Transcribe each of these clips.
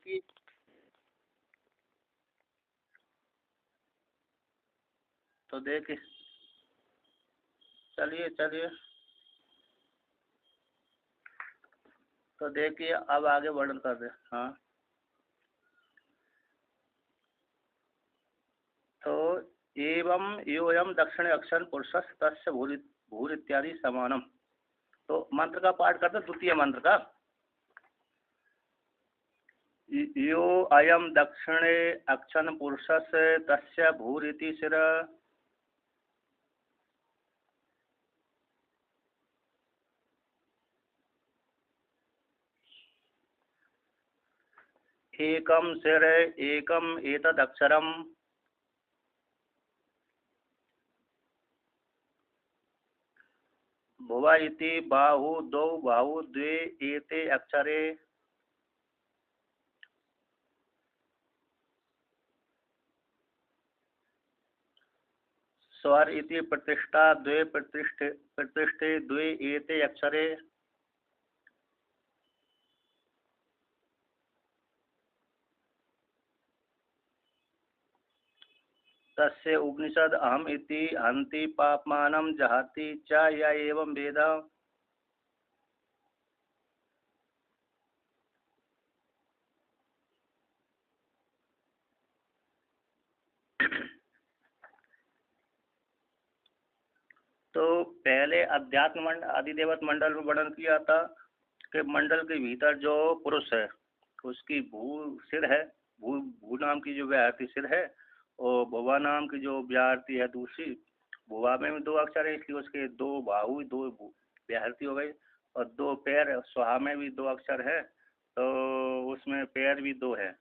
की। तो देखिए, चलिए चलिए, तो देखिए अब आगे वर्णन कर दे। हाँ, तो एवं योयम दक्षिणे अक्षर पुरुषस् तस्य भूरि भूर इत्यादि समानम। तो मंत्र का पाठ करते, द्वितीय मंत्र का। यो अयम दक्षिणे अक्षन पुरुषस् तस्य भूरिति शिर। एकम शिर एकम एतदक्षरम। भुवा इति बाहु द्वौ बाहु द्वे एते अक्षरे। स्वर इति प्रतिष्ठा द्वे प्रतिष्ठे द्वे एते अक्षरे। तस्य उपनिषद अहम इति हन्ति पापमानं जहाति च य एवं वेद। तो पहले अध्यात्म मंडल अधिदेवत मंडल में वर्णन किया था कि मंडल के भीतर जो पुरुष है उसकी भू सिर है, भू भू नाम की जो व्याहृति सिर है, और भुवा नाम की जो व्याहृति है दूसरी। भुवा में भी दो अक्षर है इसलिए उसके दो बाहु दो व्याहृति हो गई, और दो पैर स्वाहा में भी दो अक्षर है तो उसमें पैर भी दो है,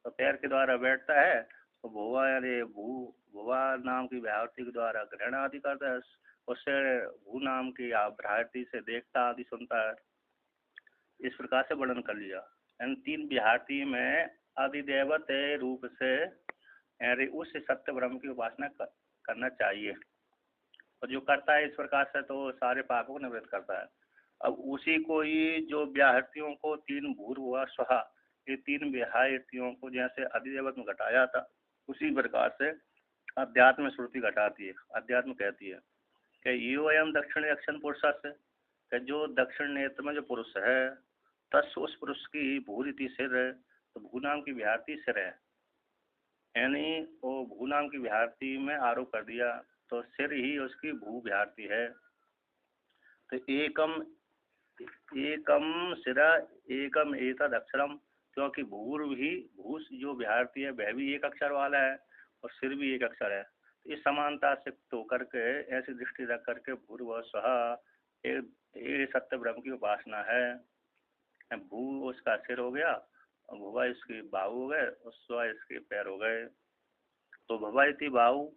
तो पैर के द्वारा बैठता है। तो भुवा यानी भुवा नाम की व्याहृति के द्वारा ग्रहण आदि करता है, उससे भू नाम की व्याहृति से देखता आदि सुनता है। इस प्रकार से वर्णन कर लिया। इन तीन व्याहृति में अधिदेवत रूप से उस सत्य ब्रह्म की उपासना करना चाहिए, और जो करता है इस प्रकार से तो सारे पापों को निवृत्त करता है। अब उसी को ही जो व्याहृतियों को तीन भूर्भुवा स्वहा, ये तीन व्याहृतियों को जैसे अधिदेवत में घटाया था, उसी प्रकार से अध्यात्म श्रुति घटाती है। अध्यात्म कहती है कि यो एवं दक्षिण अक्षण पुरुष से, जो दक्षिण नेत्र में जो पुरुष है, तस् उस पुरुष की भूरिति सिर है, तो भू नाम की व्याहृति सिर है, यानी वो भू नाम की व्याहृति में आरोप कर दिया तो सिर ही उसकी भू व्याहृति है। तो एकम एकम सिरा एकम एतद अक्षरम, क्योंकि भूर भी भू जो व्याहृति है वह भी एक अक्षर वाला है और सिर भी एक अक्षर है। इस समानता से तो करके ऐसी दृष्टि रख करके भूर्व स्वहा ये सत्य ब्रह्म की उपासना है। भू उसका सिर हो गया, और भुवा इसके बाहु हो गए, और स्व इसके पैर हो गए। तो भुवा इति बाहु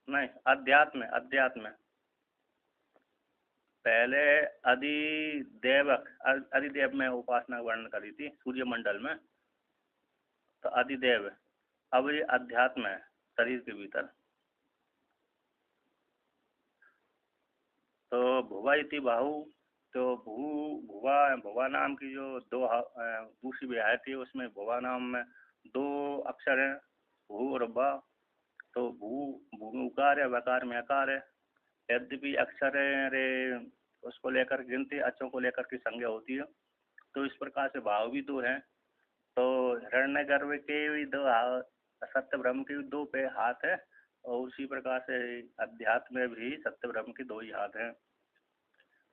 नहीं, अध्यात्म अध्यात्म पहले अधिदेव में उपासना वर्णन करी थी सूर्य मंडल में, तो अधिदेव। अब ये अध्यात्म है शरीर के भीतर। तो भुवा इति बाहु, तो भुवा नाम की जो दो दूसरी व्याहृति है उसमें भुवा नाम में दो अक्षर हैं, भू और बा। तो भूकार है, वकार में अकार है। यद्यपि अक्षर रे उसको लेकर गिनती अच्छों को लेकर की संज्ञा होती है, तो इस प्रकार से भाव भी दो हैं। तो हिरण्य गर्भ के भी दो सत्य ब्रह्म के दो पे हाथ है, और उसी प्रकार से अध्यात्म में भी सत्य ब्रह्म के दो ही हाथ हैं।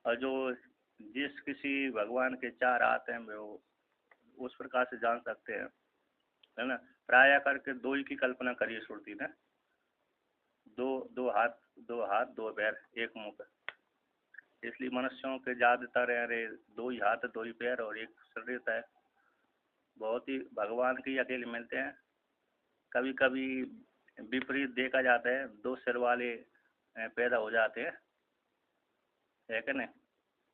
और जो जिस किसी भगवान के चार हाथ हैं वो उस प्रकार से जान सकते हैं, है ना। प्राय करके दो ही की कल्पना करिए श्रुति ने, दो दो हाथ दो पैर एक मुख, इसलिए मनुष्यों के ज्यादातर अरे दो ही हाथ दो ही पैर और एक शरीर रहता है। बहुत ही भगवान के ही अकेले मिलते हैं। कभी कभी विपरीत देखा जाता है, दो सिर वाले पैदा हो जाते हैं, है कि नहीं,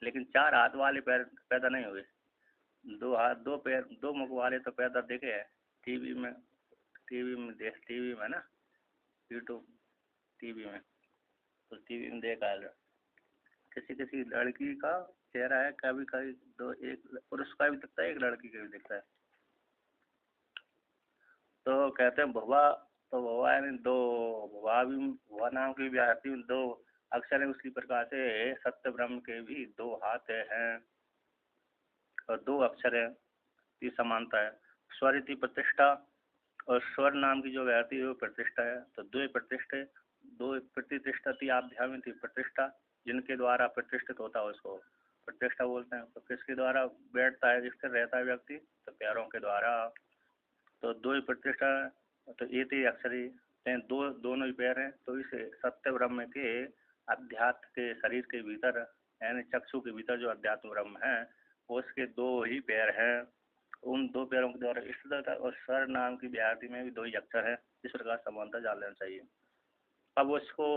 लेकिन चार हाथ वाले पैर पैदा नहीं हुए। दो हाथ दो पैर दो मुख वाले तो पैदा देखे हैं टीवी में, टीवी में ना, यूट्यूब टीवी में, तो टीवी में देखा है। किसी किसी लड़की का चेहरा है, कभी कभी दो, एक पुरुष का भी दिखता है, एक लड़की का भी दिखता है। तो कहते हैं भुवा, तो भुवा यानी दो, भुवा भी, भुवा नाम की भी आती है, दो अक्षर है। उसी प्रकार से सत्य ब्रह्म के भी दो हाथ हैं और दो अक्षर है, ये समानता है। स्वर इति प्रतिष्ठा, और स्वर नाम की जो व्याहति है वो प्रतिष्ठा है। तो दो प्रतिष्ठे, दो प्रतिष्ठति आभ्याम थी प्रतिष्ठा, जिनके द्वारा प्रतिष्ठित होता है उसको प्रतिष्ठा बोलते हैं। तो किसके द्वारा बैठता है, स्थिर रहता है व्यक्ति, तो पैरों के द्वारा। तो दो ही प्रतिष्ठा, तो एक ही अक्षरी दो, दोनों ही पैर हैं। तो इस सत्य ब्रह्म के अध्यात्म के शरीर के भीतर, यानी चक्षु के भीतर जो अध्यात्म ब्रह्म है, उसके दो ही पैर हैं। उन दो पैरों के द्वारा स्थित, और स्वर नाम की व्याहति में भी दो ही अक्षर है। इस प्रकार समानता जान लेना चाहिए। अब उसको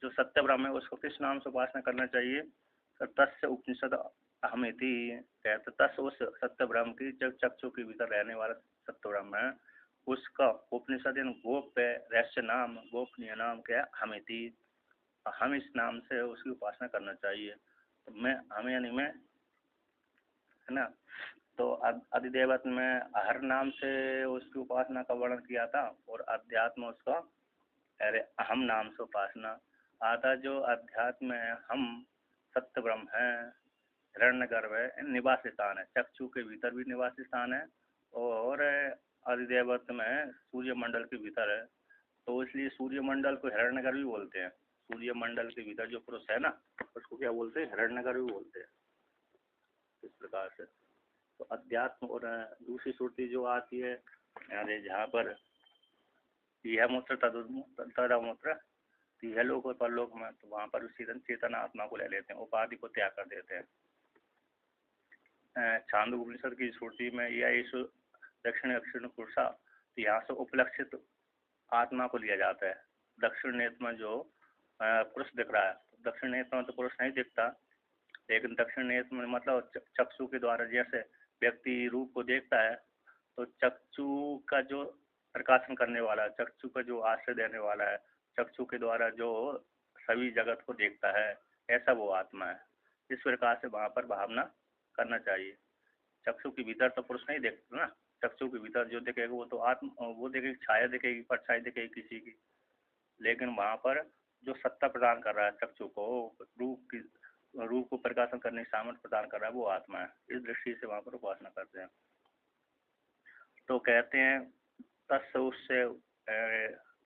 जो सत्य ब्रह्म है उसको किस नाम से उपासना करना चाहिए? तो तस्य उपनिषद अहमिति, कहते तस् उस सत्य ब्रह्म की, जब चक्षु के भीतर रहने वाला सत्य ब्रह्म है, उसका उपनिषद गोप्य रहस्य नाम, गोपनीय नाम क्या है? अहमिति। हम इस नाम से उसकी उपासना करना चाहिए। तो मैं, हम यानी मैं, है ना। तो अधिदेवत में हर नाम से उसकी उपासना का वर्णन किया था, और अध्यात्म उसका अरे अहम नाम से उपासना आता। जो अध्यात्म है, हम सत्य ब्रह्म है, हिरण्यगर्भ है, निवास स्थान है, चक्षु के भीतर भी निवास स्थान है, और अधिदेवत में सूर्य मंडल के भीतर है। तो इसलिए सूर्य मंडल को हिरण्यगर्भ भी बोलते हैं। सूर्य मंडल के भीतर जो पुरुष है ना, उसको क्या बोलते हैं? हिरण्यगर्भ भी बोलते हैं। इस प्रकार से तो अध्यात्म। और दूसरी श्रुति जो आती है, अरे जहाँ पर यह मूत्र तदमूत्र, यह लोक और परलोक में, तो वहाँ पर उसी चेतन आत्मा को ले लेते हैं, उपाधि को त्याग कर देते हैं। छांदोग्य उपनिषद की श्रुति में यह इस दक्षिण दक्षिण पुरुषा, तो यहाँ से उपलक्षित आत्मा को लिया जाता है। दक्षिण नेत्र में जो पुरुष दिख रहा है, दक्षिण नेत्र में तो पुरुष नहीं दिखता, लेकिन दक्षिण नेत्र में मतलब चक्षु के द्वारा जैसे व्यक्ति रूप को देखता है, तो चक्षु का जो प्रकाशन करने वाला है, चक्षु का जो आश्रय देने वाला है, चक्षु के द्वारा जो सभी जगत को देखता है, ऐसा वो आत्मा है। इस प्रकार से वहाँ पर भावना करना चाहिए। चक्षु के भीतर तो पुरुष नहीं देखता ना, चक्षु के भीतर जो दिखेगा वो तो आत्म, वो दिखेगी, छाया दिखेगी, परछाई दिखेगी किसी की। लेकिन वहाँ पर जो सत्ता प्रदान कर रहा है चक्षु को, रूप को प्रकाशन करने की सामर्थ्य प्रदान कर रहा है, वो आत्मा है। इस दृष्टि से वहाँ पर उपासना करते हैं। तो कहते हैं तस्य, उससे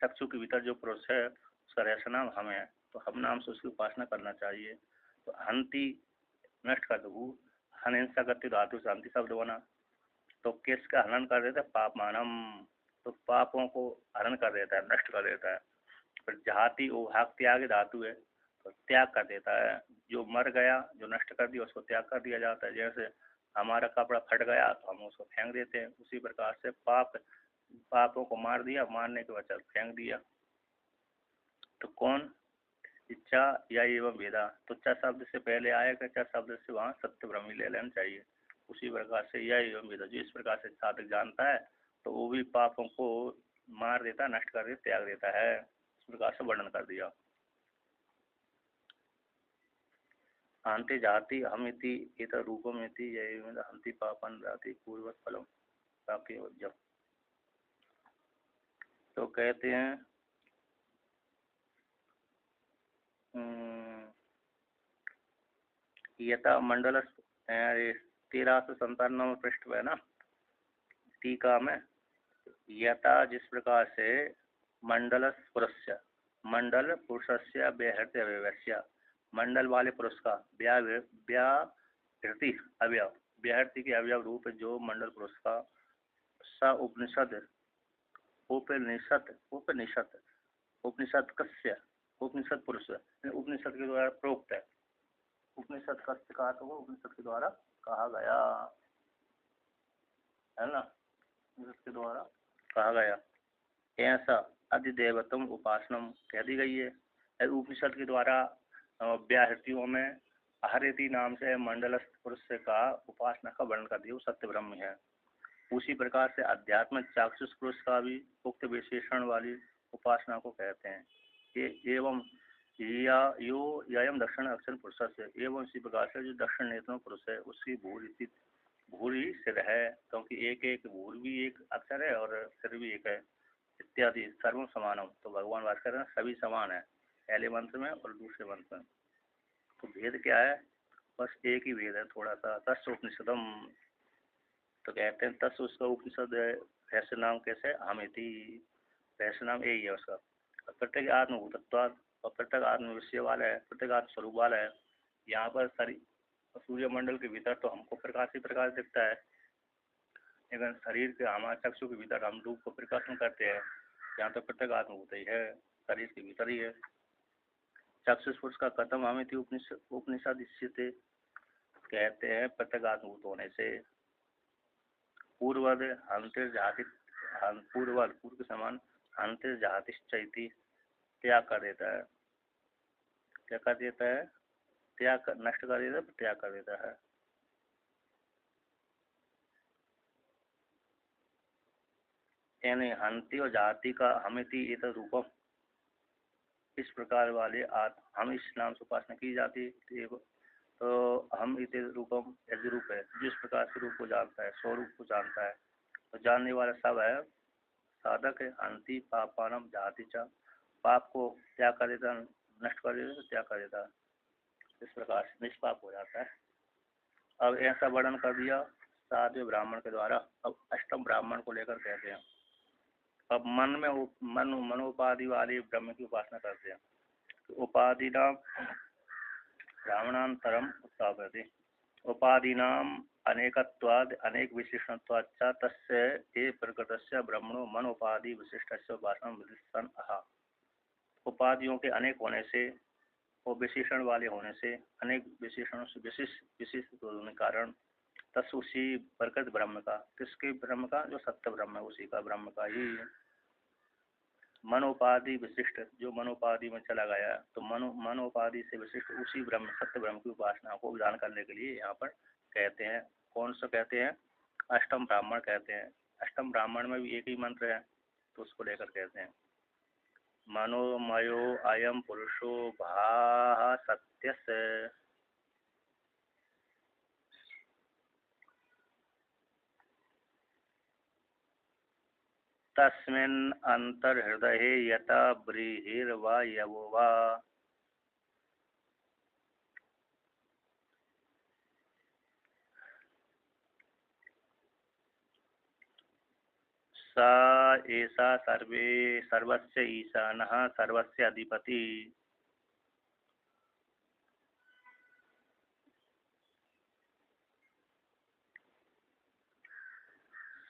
चक्षु के भीतर जो पुरुष है उसका रहस्य नाम हम है, तो हम नाम से उसकी उपासना करना चाहिए। तो हंति नष्ट कर दो, हनिंसा गति धातु शांति शब्द बना, तो किसका हनन कर देता है? पाप मानम, तो पापों को हरण कर देता है, नष्ट कर देता है। फिर जहाती उभाग त्याग धातु है, तो त्याग कर देता है। जो मर गया, जो नष्ट कर दिया, उसको त्याग कर दिया जाता है। जैसे हमारा कपड़ा फट गया तो हम उसको फेंक देते हैं, उसी प्रकार से पापों को मार दिया, मारने के बाद फेंक दिया। तो कौन? इच्छा या एवं भेदा, तो च शब्द से पहले आएगा, च शब्द से वहाँ सत्य ब्रह्म ले लेना चाहिए। उसी प्रकार से या एवं भेदा, जो इस प्रकार से साधक जानता है तो वो भी पापों को मार देता, नष्ट कर देता, त्याग देता है। इस प्रकार से वर्णन कर दिया। हंति जाति हमिति इत रूपमिति यह हंति पापन जाति पूर्वत फलम प्राप्ति जब। तो कहते हैं यथा मंडल 1397 पृष्ठ है ना, टीका में, यथा जिस प्रकार से मंडल पुरुष, मंडल पुरुषस्य व्याहृति अवयवस्य, मंडल वाले पुरुष का व्याहृति अवयव, व्याहृति के अवयव रूप जो मंडल पुरुष का, स उपनिषद, उपनिषद उपनिषद उपनिषद कस्य, उपनिषद पुरुष, उपनिषद के द्वारा प्रोक्त है। उपनिषद कस्य कहा तो वो उपनिषद के द्वारा कहा गया है ना, उपनिषद के द्वारा कहा गया। ऐसा अधिदेवतम उपासनम कह दी गई है। उपनिषद के द्वारा व्याहृतियों में आहृति नाम से मंडलस्थ पुरुष का उपासना का वर्णन कर दिया, वो सत्य ब्रह्म है। उसी प्रकार से अध्यात्म चाक्षुष पुरुष का भी उक्त विशेषण वाली उपासना को कहते हैं। ये एवं या यो यम दक्षिण अक्षर पुरुष से एवं इसी प्रकार से जो दक्षिण नेत्र पुरुष है उसकी भूरी सिर है, क्योंकि एक एक भूर भी एक अक्षर है और सिर भी एक है। इत्यादि सर्वम समानम, तो भगवान भास्कर हैं सभी समान है पहले मंत्र में और दूसरे मंत्र में। तो भेद क्या है? बस एक ही भेद है थोड़ा सा। तस् उपनिषदम, तो कहते हैं तस् उसका उपनिषद है, रहस्य नाम कैसे हमेती, रहस्य नाम यही है उसका। प्रत्येक आत्मभूतत्वाद, और प्रत्येक आत्म विषय वाला है, प्रत्येक आत्म स्वरूप वाला है। यहाँ पर सूर्यमंडल के भीतर तो हमको प्रकाश ही प्रकाश दिखता है, लेकिन शरीर के हमारे चक्षु के भीतर हम रूप को प्रकाशन करते हैं। यहाँ तो प्रत्येक आत्मभूत ही है, शरीर के भीतर ही है। चक्षुस्पुरुष का कथम हमें उपनिषद इससे कहते हैं प्रत्येक आत्मभूत होने से। पूर्वद हंतिर्जाति, पूर्वद पूर्व के समान, हंतिर्जातिश्चैति त्याग कर देता है, क्या कर देता है? नष्ट कर देता है, त्याग कर देता है। यानी हंति और जाति का हमिति इत रूपम, इस प्रकार वाले हम इस नाम से उपासना की जाती है। तो हम इत रूपम यज्ञ रूप है, जिस प्रकार से रूप को जानता है, स्वरूप को जानता है, तो जानने वाला सब है साधक है। हंति पापानम जाति चा, पाप को त्याग कर देता, नष्ट कर देता, तो त्याग कर देता, इस प्रकार से निष्पाप हो जाता है। अब ऐसा वर्णन कर दिया 7वें ब्राह्मण के द्वारा। अब 8वें ब्राह्मण को लेकर कहते हैं, अब मनोपाधि वाले ब्रह्म की उपासना करते हैं। तो उपाधि नाम ब्राह्मणांतरम उत्थापयति, उपाधि नाम अनेकत्वाद अनेक विशिष्टत्वाच्च तस्य ये प्रकृतस्य ब्रह्मणो मन उपाधि विशिष्टस्य उपासना विदिष्टन आह। उपाधियों के अनेक होने से और विशेषण वाले होने से, अनेक विशेषणों से विशिष्ट होने के कारण तस् उसी प्रकृत ब्रह्म का, किसके ब्रह्म का? जो सत्य ब्रह्म है उसी का, ब्रह्म का ही मनोपाधि विशिष्ट, जो मनोपाधि में चला गया, तो मनोपाधि से विशिष्ट उसी ब्रह्म सत्य ब्रह्म की उपासना को विधान करने के लिए यहाँ पर कहते हैं। कौन सा कहते हैं? 8वें ब्राह्मण कहते हैं। 8वें ब्राह्मण में भी एक ही मंत्र है, तो उसको लेकर कहते हैं मनोमयो अयम पुरुषो भाः सत्यस्य, तस्मिन् अंतर्हृदये यथा व्रीहिर्वा यवो वा, स एषा सर्वस्य ईशानः सर्वस्य अधिपति।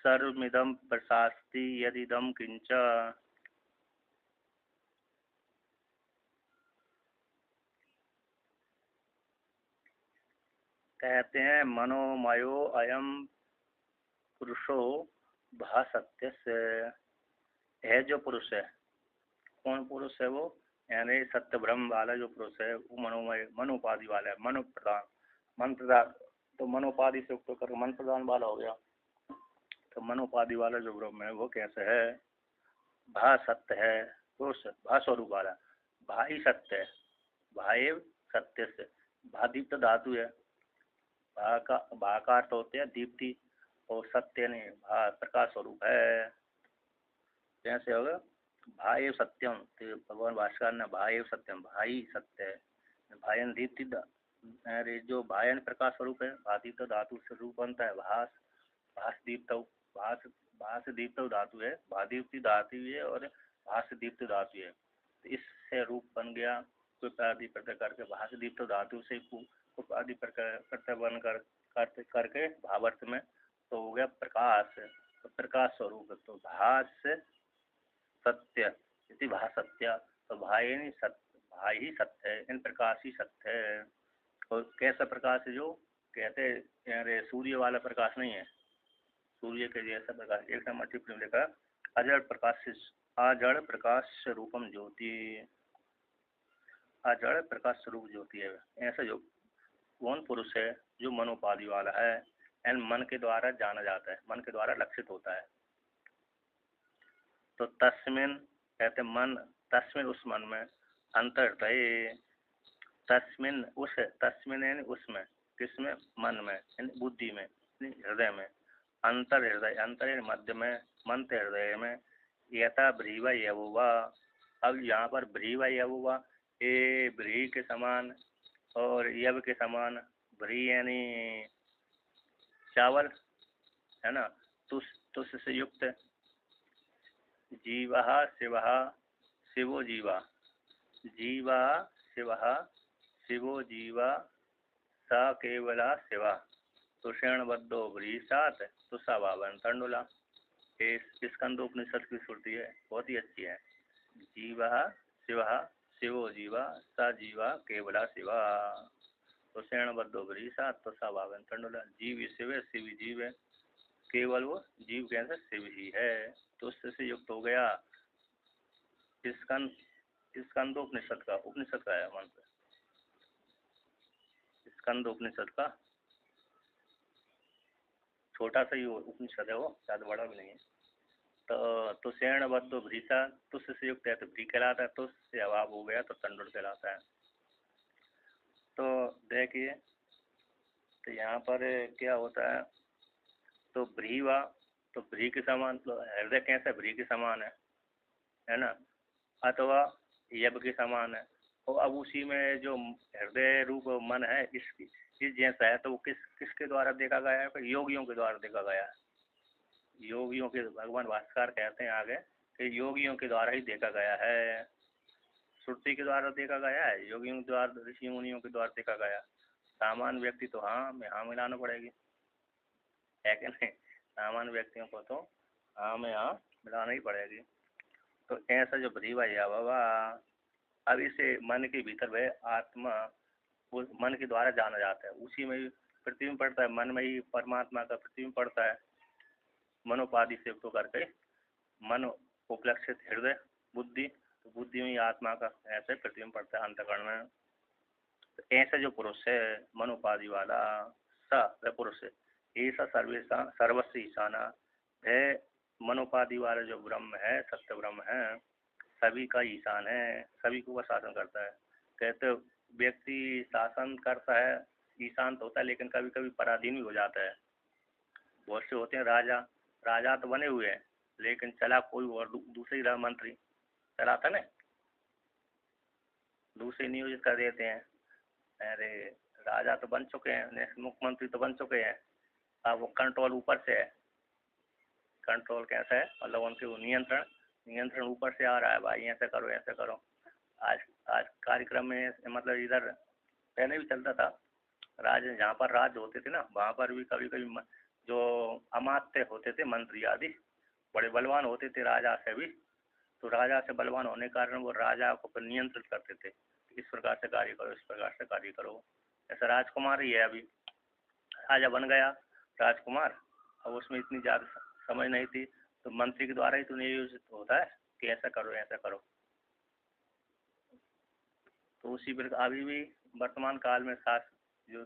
सर्वमिदं प्रशास्ति यदिदं किंच, कहते हैं मनोमयो अयम पुरुषो भा सत्यस्य, है जो पुरुष है। कौन पुरुष है वो? यानी सत्य ब्रह्म वाला जो पुरुष है वो मनोमय, मनोपाधि वाला है, मनो प्रधान, मन प्रधान। तो मनोपाधि से उक्त कर मन प्रधान वाला हो गया। तो मनोपाधि वाला जो ब्रह्म है वो कैसे है? भा सत्य है, पुरुष भा स्वरूप वाला, भा ही सत्य है, भाएव सत्य से। भा दीप्त धातु है, भा का अर्थ होते हैं दीप्ति, और सत्य नहीं, भा प्रकाश स्वरूप है। कैसे होगा? भाई सत्यम, तो भगवान भास्कर ने भाई सत्यम, भाई सत्य है। भायन दीप्ति, अरे जो भायन प्रकाश स्वरूप है, भादीप्त धातु से रूप बनता है भास, भास दीप्त, भास भास दीप्त धातु है, भादीप्ति धातु है और भास दीप्त धातु है। तो इससे रूप बन गया कुपादि प्रत्यय करके, भास दीप्त धातु से कुपादि प्रत्यय बन करके भावर्थ में तो हो गया प्रकाश, तो प्रकाश स्वरूप। तो भास सत्य इति भा सत्य, तो भाई नहीं सत्य, भाई ही सत्य है, इन प्रकाश ही सत्य है। और कैसा प्रकाश है? जो कहते हैं अरे सूर्य वाला प्रकाश नहीं है, सूर्य के जैसा प्रकाश। एक नंबर टिप्पणी में लिखा अजड़ प्रकाश रूपम ज्योति, अजड़ प्रकाश स्वरूप ज्योति है। ऐसा जो कौन पुरुष है? जो मनोपाधि वाला है, एंड मन के द्वारा जाना जाता है, मन के द्वारा लक्षित होता है। तो तस्मिन कहते मन, तस्मिन उस मन में, अंतर्हृदय तस्मिन उस तस्मिन यानी उसमें, किसमें, मन में यानी बुद्धि में यानी हृदय में, अंतर हृदय, अंतर यानी मध्य में, मंत्र हृदय में, यथा भ्रीवा यवुवा। अब यहाँ पर भ्रीवा यवुवा, ये भ्री के समान और यव के समान, भ्री यानी चावल है ना, तुष तुष से युक्त, जीवा शिव, शिवो जीवा, जीवा शिव, शिवो जीवा, स केवला शिवा, तुषेण बद्धो भ्रीसात तुषा भावन तंडुला। इस स्कंदोपनिषद की श्रुति है, बहुत ही अच्छी है। जीवा शिव, शिवो जीवा, स जीवा केवला शिवा, तुषेण बद्धो भ्रीसात तुषा भावन तंडुला। जीव शिव है, शिव जीव है, केवल वो जीव के अंदर शिव ही है, तो उससे युक्त हो गया। स्कंदोपनिषद का, उपनिषद का है मंत्र, स्कंदोपनिषद का छोटा सा ही उपनिषद है वो, ज्यादा बड़ा भी नहीं है। तो तुषेण बद्धो भ्रीसा, तुष से युक्त है तो भ्री कहलाता है, तुष से अभाव हो गया तो तंडुल कहलाता है। तो देखिए, तो यहाँ पर क्या होता है, तो भ्रीवा, तो भ्री के समान, तो हृदय कैसा भ्री के समान है ना, अथवा यब के समान है। और अब उसी में जो हृदय रूप मन है, इसकी इस जैसा है, तो वो किसके द्वारा देखा गया है, योगियों के द्वारा देखा गया है। योगियों के, भगवान भास्कर कहते हैं आगे कि योगियों के द्वारा ही देखा गया है, श्रुति के द्वारा देखा गया है, योगियों के द्वारा, ऋषि मुनियों के द्वारा देखा गया। सामान्य व्यक्ति तो हाँ में हाँ मिलाना पड़ेगी, है कि नहीं, सामान्य व्यक्तियों को तो हाँ में हाँ मिलाना ही पड़ेगी। तो ऐसा जो भरीवा या बाबा, अब इसे मन के भीतर वह आत्मा, वो मन के द्वारा जाना जाता है, उसी में प्रतिबिंब पड़ता है, मन में ही परमात्मा का प्रतिबिंब पड़ता है। मनोपाधि से युक्त होकर के मन उपलक्षित हृदय बुद्धि, तो बुद्धि में ही आत्मा का ऐसे प्रतिबिंब पड़ता है अंतकरण में। तो ऐसा जो पुरुष है मनोपाधि वाला, स वह पुरुष है, ऐसा सर्वेशा सर्वस्व ईशाना है, मनोपाधि वाला जो ब्रह्म है, सत्य ब्रह्म है, सभी का ईशान है, सभी को वह शासन करता है। कहते व्यक्ति शासन करता है, ईशान तो होता है, लेकिन कभी कभी पराधीन भी हो जाता है। बहुत से होते हैं राजा, राजा तो बने हुए हैं, लेकिन चला कोई और दूसरी रहा मंत्री, चलाता ना, दूसरे नियोजित कर देते हैं। अरे राजा तो बन चुके हैं, मुख्यमंत्री तो बन चुके हैं, अब वो कंट्रोल ऊपर से है। कंट्रोल कैसा है, मतलब उनके नियंत्रण, नियंत्रण ऊपर से आ रहा है, भाई ऐसे करो ऐसे करो। आज आज कार्यक्रम में मतलब इधर पहले भी चलता था, राज जहाँ पर राज होते थे ना, वहाँ पर भी कभी कभी जो अमात्य होते थे, मंत्री आदि बड़े बलवान होते थे राजा से भी, तो राजा से बलवान होने के कारण वो राजा को नियंत्रित करते थे, इस प्रकार से कार्य करो, इस प्रकार से कार्य करो। ऐसा राजकुमार ही है, अभी राजा बन गया राजकुमार, अब उसमें इतनी ज़्यादा समझ नहीं थी, तो मंत्री के द्वारा ही तो नियोजित होता है कि ऐसा करो ऐसा करो। तो उसी प्रकार अभी भी वर्तमान काल में जो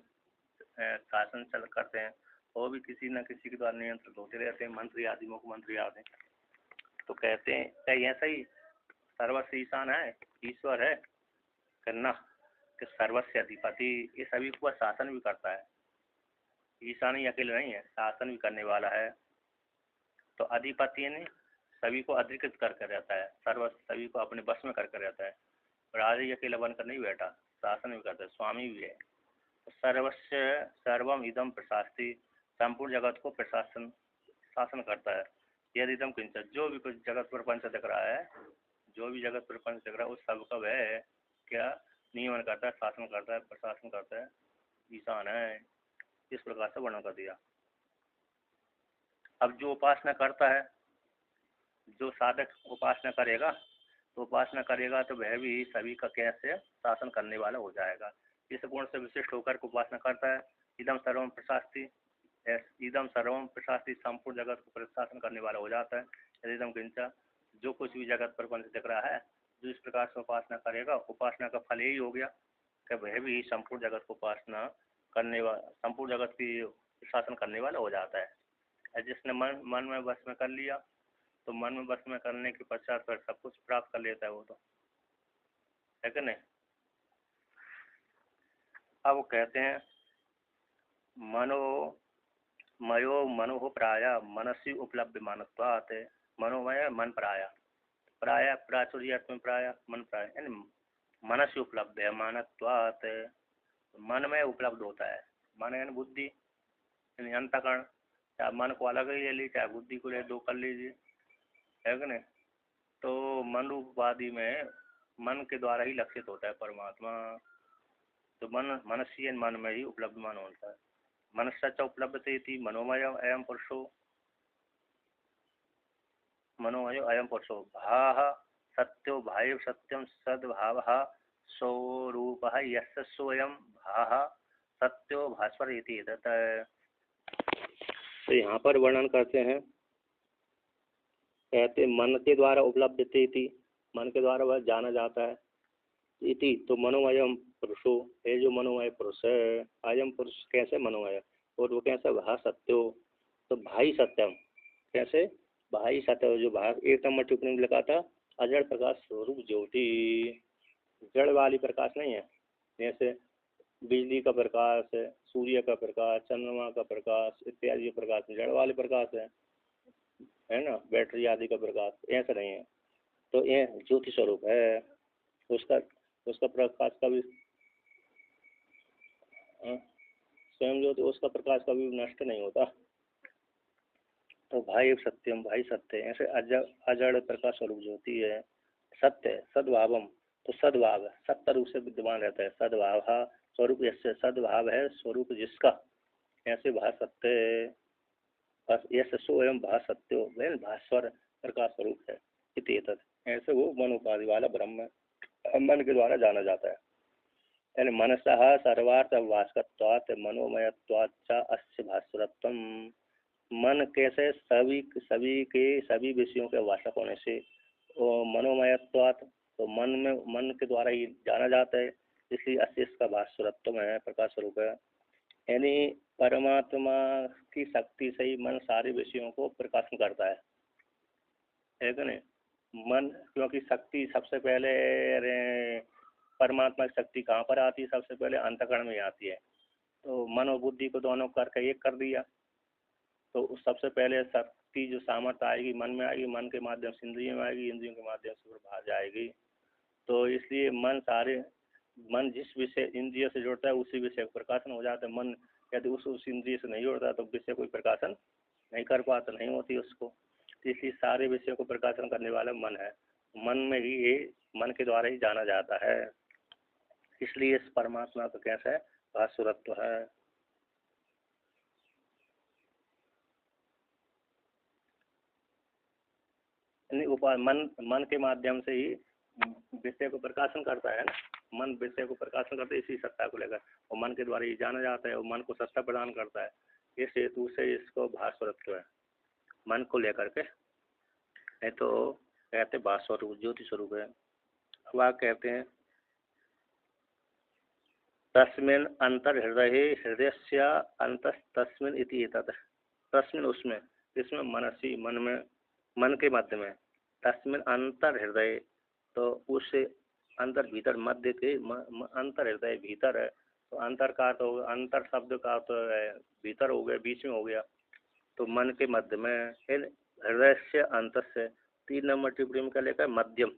शासन चल करते हैं, वो भी किसी न किसी के द्वारा नियंत्रित होते रहते हैं, मंत्री आदि मुख्यमंत्री आदि। तो कहते हैं क्या ऐसा ही सर्वस्व ईशान है, ईश्वर है करना कि सर्वस्व अधिपति, ये सभी को शासन भी करता है, ईशान ही अकेले नहीं है, शासन भी करने वाला है। तो अधिपति ने सभी को अधिकृत करके रहता है, सर्वस्व सभी को अपने बस में करके रहता है, राजा ही अकेला बनकर नहीं बैठा, शासन भी करता है, स्वामी भी है। तो सर्वस्व सर्वम इदम प्रशास्ति, संपूर्ण जगत को प्रशासन शासन करता है। यदि इदम किंचित, जो भी कुछ जगत प्रपंच दिख रहा है, जो भी जगत प्रपंच दिख रहा है, उस सबका वह क्या नियमन करता है, शासन करता है, प्रशासन करता है, ईशान है। इस प्रकार से वर्णन कर दिया। अब जो उपासना करता है, जो साधक उपासना करेगा, तो उपासना करेगा तो वह भी सभी का कैसे शासन करने वाला हो जाएगा। इस गुण से विशिष्ट होकर उपासना करता है। इदम सर्वम प्रशास्ति, इदम सर्वम प्रशास्ति, संपूर्ण जगत को प्रशासन करने वाला हो जाता है। यदि इदम किंचा, जो कुछ भी जगत प्रपंच दिख रहा है, जो इस प्रकार से उपासना करेगा, उपासना का फल यही हो गया कि वह भी संपूर्ण जगत को उपासना करने वाला, संपूर्ण जगत की शासन करने वाला हो जाता है। जिसने मन में बस में कर लिया, तो मन में बस में करने के पश्चात फिर सब कुछ प्राप्त कर लेता है वो तो, है कि नहीं। अब कहते हैं मनो मयो मनो प्राय मनसी उपलब्ध मानत्वात्। मनोमय मन प्राय प्राचुर्य अर्थ में प्राय मन प्राय यानी मनस्य उपलब्ध है मानत्वात्, मन में उपलब्ध होता है। मन यानी बुद्धि यानी अंतःकरण, चाहे मन को अलग ही ले लीजिए चाहे बुद्धि को ले, दो कर लीजिए, है कि नहीं। तो मन उपाधि में मन के द्वारा ही लक्षित होता है परमात्मा। तो मन मनस्य मन में ही उपलब्ध मान होता है। मनस्य च उपलब्धते इति मनोमय अयम पुरुषो, मनोमय अयम पुरुषो भाः सत्यो भाव सत्यम सद्भाव स्वरूप यस्य सोऽयं भाः सत्यो भास्वर इति। तो यहाँ पर वर्णन करते हैं, कहते मन के द्वारा उपलब्ध थे, मन के द्वारा वह जाना जाता है। इति तो मनोमयम पुरुषो, ये जो मनोमय पुरुष है, अयम पुरुष कैसे मनोमय, और वो कैसा भा सत्यो, तो भाई सत्यम कैसे, भाई सत्य जो भाग एक नंबर टिप्पणी में लिखा था अजड़ प्रकाश स्वरूप ज्योति, जड़ वाली प्रकाश नहीं है, जैसे बिजली का प्रकाश है, सूर्य का प्रकाश, चंद्रमा का प्रकाश इत्यादि प्रकाश जड़ वाले प्रकाश है ना, बैटरी आदि का प्रकाश, ऐसा नहीं है। तो ये ज्योति स्वरूप है, उसका प्रकाश कभी स्वयं ज्योति, उसका प्रकाश कभी नष्ट नहीं होता। तो भाई सत्यम, भाई सत्य, ऐसे अजड़ प्रकाश स्वरूप ज्योति है। सत्य सद्भावम, तो सद्भाव सत्य रूप से विद्यमान रहता है। सद्भाव स्वरूप, ऐसे सद्भाव है स्वरूप जिसका, ऐसे भा सत्य बस ऐसे सो एवं भा सत्यो वह भास्वर प्रकाश स्वरूप है। इत्येतत्, ऐसे वो मन उपाधि वाला ब्रह्म मन के द्वारा जाना जाता है। यानी मनसः सर्वार्थ वास्कत्वात् मनोमयत्वाच्च अस्य भास्वरत्वम, मन कैसे सभी विषयों के वासक होने से, और मनोमयत्वात् तो मन के द्वारा ही जाना जाता है, इसलिए अस्य इसका भास्वरत्व है, प्रकाश स्वरूप है। यानी परमात्मा की शक्ति से ही मन सारे विषयों को प्रकाशन करता है कि नहीं। मन क्योंकि शक्ति सबसे पहले परमात्मा की शक्ति कहाँ पर आती है, सबसे पहले अंतःकरण में आती है। तो मन और बुद्धि को दोनों करके एक कर दिया, तो सबसे पहले शक्ति जो सामर्थ्य आएगी मन में आएगी, मन के माध्यम से इंद्रियों में आएगी, इंद्रियों के माध्यम से बाहर जाएगी। तो इसलिए मन जिस विषय इंद्रियों से जुड़ता है उसी विषय का प्रकाशन हो जाता है। मन यदि उस इंद्रिय से नहीं जुड़ता तो विषय कोई प्रकाशन नहीं कर पाता, नहीं होती उसको। तो इसलिए सारे विषयों को प्रकाशन करने वाला मन है, मन में ही ये मन के द्वारा ही जाना जाता है। इसलिए इस परमात्मा का कैसा है, भास्वरत्व है। मन के माध्यम से ही विषय को प्रकाशन करता है ना, मन विषय को प्रकाशन करता है इसी सत्ता को लेकर, और मन के द्वारा ये जाना जाता है और मन को सत्ता प्रदान करता है। इस हेतु से इसको भास्वरत्व है, मन को लेकर के है। तो कहते भास्वर ज्योति स्वरूप है। अब आप कहते हैं तस्मिन् अंतर हृदय से अंत तस्मिन् इति एतत्, तस्मिन् उसमें, इसमें मनसी मन के मध्य में, तस्मिन् अंतर हृदय तो उस अंतर भीतर, मध्य के अंतर हृदय भीतर है। तो अंतर का तो अंतर शब्द का तो भीतर हो गया, बीच में हो गया। तो मन के मध्य में, हृदय से अंत से 3 नंबर टिप्पणी में क्या लिखा है, मध्यम,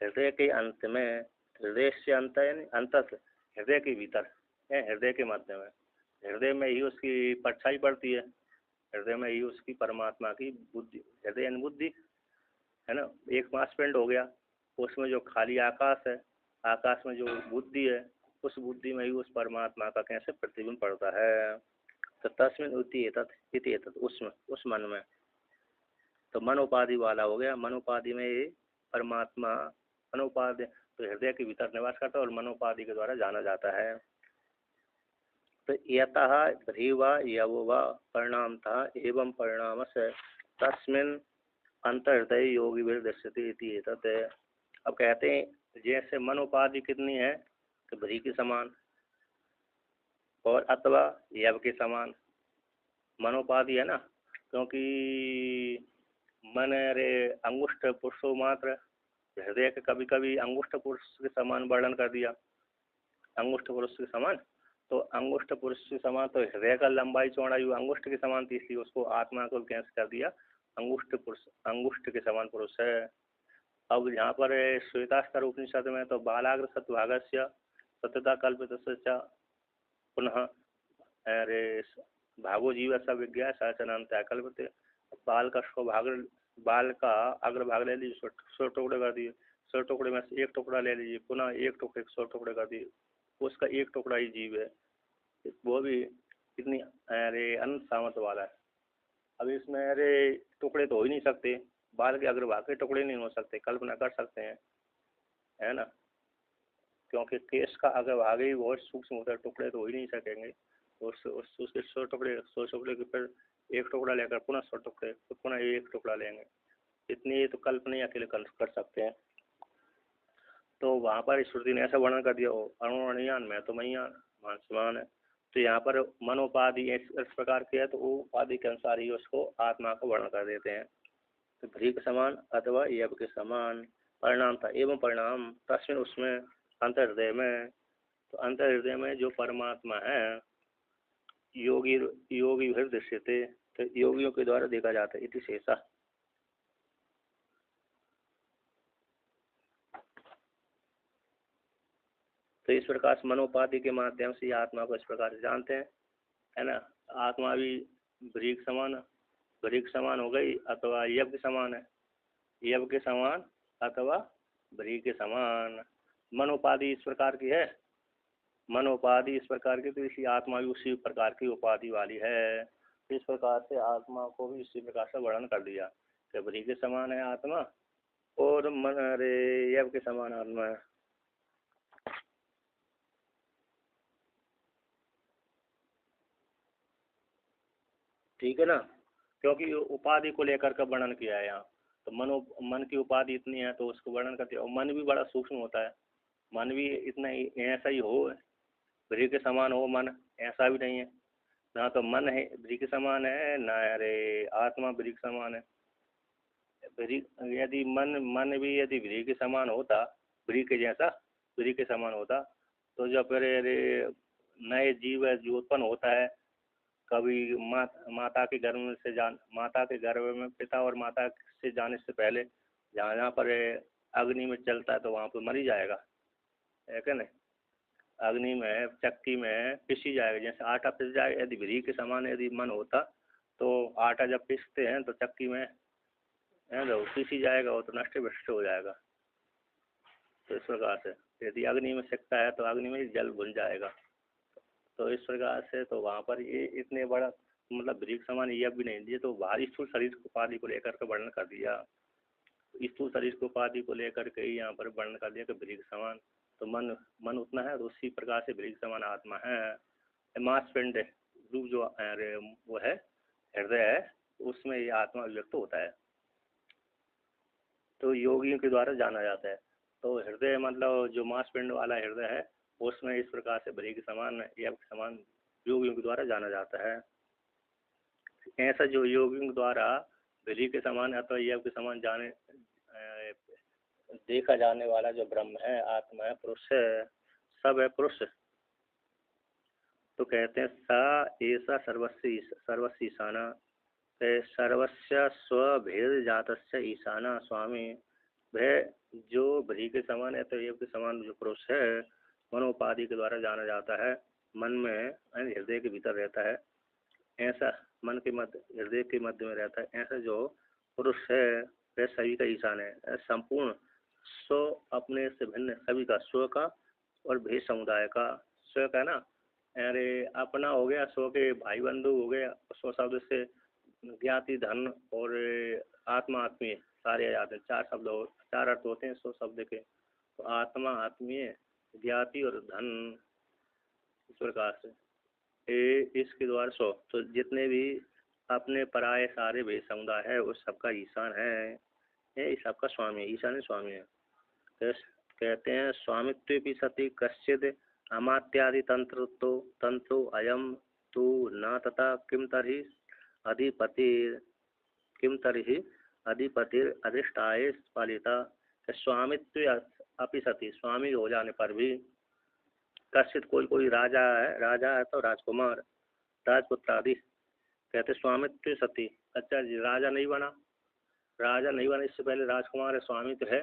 हृदय के अंत में, हृदय से अंत यानी अंत से हृदय के भीतर है, हृदय के मध्य में, हृदय में ही उसकी परछाई पड़ती है, हृदय में ही उसकी परमात्मा की बुद्धि, हृदय यानी बुद्धि है ना। एक मांसपिंड हो गया, उसमें जो खाली आकाश है, आकाश में जो बुद्धि है, उस बुद्धि में ही उस परमात्मा का कैसे प्रतिबिंब पड़ता है। तो तस्मिन् इति एतत्, उसमें उस मन में, तो मनोपाधि वाला हो गया। मनोपाधि में ये परमात्मा, मनोपाधि तो हृदय के भीतर निवास करता है और मनोपाधि के द्वारा जाना जाता है। तो यतः भ्रीवा यवोवा परिणामतः एवं परिणाम से तस्मिन् अंतर्हृदय योगी भी दृश्यते इति एतत्। अब कहते हैं जैसे मनोपाधि कितनी है, तो भ्री के समान और अथवा यव के समान मनोपाधि है ना, क्योंकि मन रे अंगुष्ठ पुरुषो मात्र हृदय के कभी कभी अंगुष्ठ पुरुष के समान वर्णन कर दिया, अंगुष्ठ पुरुष के समान। तो अंगुष्ठ पुरुष के समान तो हृदय का लंबाई चौड़ाई अंगुष्ठ के समान थी, इसलिए उसको आत्मा को कैसे कर दिया, अंगुष्ठ पुरुष, अंगुष्ठ के समान पुरुष है। अब यहाँ पर श्वेतास्तर उपनिषद में तो बालाग्र सत्भागस्य सत्यता कल्पित पुनः अरे भागो जीव स विज्ञा साचनांत्या कल्पते। बाल का स्वभाग, बाल का अग्रभाग ले लीजिए, 100 टुकड़े कर दिए, 100 टुकड़े में से एक टुकड़ा ले लीजिए, पुनः एक टुकड़े 100 टुकड़े कर दिए, उसका एक टुकड़ा ही जीव है, वो भी कितनी अरे अनंत सामर्थ्य वाला है। अब इसमें अरे टुकड़े तो हो ही नहीं सकते, बाल के अग्रभाग के टुकड़े नहीं हो सकते, कल्पना कर सकते हैं, है ना, क्योंकि केस का अग्रभाग ही बहुत सूक्ष्म होता है, टुकड़े तो हो ही नहीं सकेंगे। उसके 100 टुकड़े, 100 टुकड़े के फिर एक टुकड़ा लेकर पुनः 100 टुकड़े, तो पुनः एक टुकड़ा लेंगे, इतनी तो कल्पना अकेले कर सकते हैं। तो वहाँ पर श्रुति ने ऐसा वर्णन कर दिया, अणुयान में तो मैयान मान समान है। तो यहाँ पर मनोपाधि इस प्रकार की है, तो वो उपाधि के अनुसार ही उसको आत्मा को वर्णन कर देते हैं। तो भ्री के समान अथवा यव के समान परिणाम था, एवं परिणाम तस्मिन उसमें अंतर्हृदय में, तो अंतर्हृदय में जो परमात्मा है योगी योगी भी दृश्यते, तो योगियों के द्वारा देखा जाता है, इति शेषा। तो इस प्रकार से मनोपाधि के माध्यम से आत्मा को इस प्रकार से जानते हैं, है ना। आत्मा भी भ्री के समान, भ्री के समान हो गई अथवा यव के समान है, यव के समान अथवा भ्री के समान। मनोपाधि इस प्रकार की है, मनोपाधि इस प्रकार की, तो इसलिए आत्मा भी उसी प्रकार की उपाधि वाली है। इस प्रकार से आत्मा को भी इसी प्रकार से वर्णन कर दिया कि भ्री के समान है आत्मा और मन अरे यव के समान आत्मा है। ठीक है ना, क्योंकि उपाधि को लेकर का वर्णन किया है यहाँ, तो मन की उपाधि इतनी है तो उसको वर्णन करते हैं। और मन भी बड़ा सूक्ष्म होता है, मन भी इतना ही ऐसा ही हो, भ्री के समान हो मन, ऐसा भी नहीं है ना, तो मन है भ्री के समान है ना, अरे आत्मा भ्री के समान है। भ्री यदि मन भी यदि भ्री के समान होता, भ्री के जैसा भ्री के समान होता, तो जब फिर अरे नए जीव है जो उत्पन्न होता है, कभी माता के गर्भ में से माता के गर्भ में पिता और माता से जाने से पहले जहाँ जहाँ पर अग्नि में चलता है तो वहाँ पर मर ही जाएगा, है क्या नहीं। अग्नि में चक्की में पिसी जाएगा, जैसे आटा पिस जाएगा, यदि भ्री के समान यदि मन होता तो आटा जब पिसते हैं तो चक्की में है तो पिसी जाएगा, वो तो नष्ट भ्रष्ट हो जाएगा। तो इस प्रकार से यदि अग्नि में सेकता है तो अग्नि में ही जल भुन जाएगा। तो इस प्रकार से तो वहाँ पर ये इतने बड़ा मतलब भ्री के समान ये भी नहीं दिए, तो बाहरी स्थूल शरीर को उपाधि को लेकर के वर्णन कर दिया, स्थूल शरीर को उपाधि को लेकर के यहाँ पर वर्णन कर दिया कि भ्री के समान, तो मन उतना है, तो उसी प्रकार से भ्री के समान आत्मा है। मांसपिंड रूप जो वो है हृदय है, उसमें ये आत्मा व्यक्त होता है, तो योगियों के द्वारा जाना जाता है। तो हृदय मतलब जो मांसपिंड वाला हृदय है, उसमें इस प्रकार से भ्री के समान या समान योगियों के द्वारा जाना जाता है। ऐसा जो योगियों द्वारा भ्री के समान अथवा यव के समान जाने देखा जाने वाला जो ब्रह्म है, आत्मा है, पुरुष है, सब है पुरुष। तो कहते हैं सा ऐसा सर्वस्व ईशाना, सर्वस्व स्वभेद जातस्य ईशाना स्वामी। वह जो भ्री के समान है तो यव के समान जो पुरुष है, मनोपाधि के द्वारा जाना जाता है, मन में हृदय के भीतर रहता है, ऐसा मन के मध्य हृदय के मध्य में रहता है, ऐसा जो पुरुष है वह सभी का ईशान है, संपूर्ण स्व अपने से भिन्न सभी का, स्व का और भेद समुदाय का। स्व का ना, अरे अपना हो गया, स्व के भाई बंधु हो गया, स्व शब्द से ज्ञाति धन और आत्मा आत्मीय सारे आ जाते हैं, चार अर्थ होते हैं स्व शब्द के। तो आत्मा आत्मीय, ज्ञाति और धन, इस प्रकार से इसके द्वारा सौ, तो जितने भी अपने पराये सारे भेद समुदाय है उस सबका ईशान है, ये सबका स्वामी है, ईशान स्वामी है। तो कहते हैं स्वामित्व भी सती कश्चित अमात्यादि तंत्रो अयम तो न तथा किम तरी अधिष्ठाय पालिता। कि स्वामित्व अपि सती, स्वामी हो जाने पर भी, कश्चित कोई राजा है तो राजकुमार, राजपुत्र आदि, कहते स्वामित्व सती। अच्छा जी, राजा नहीं बना, इससे पहले राजकुमार है, स्वामी तो है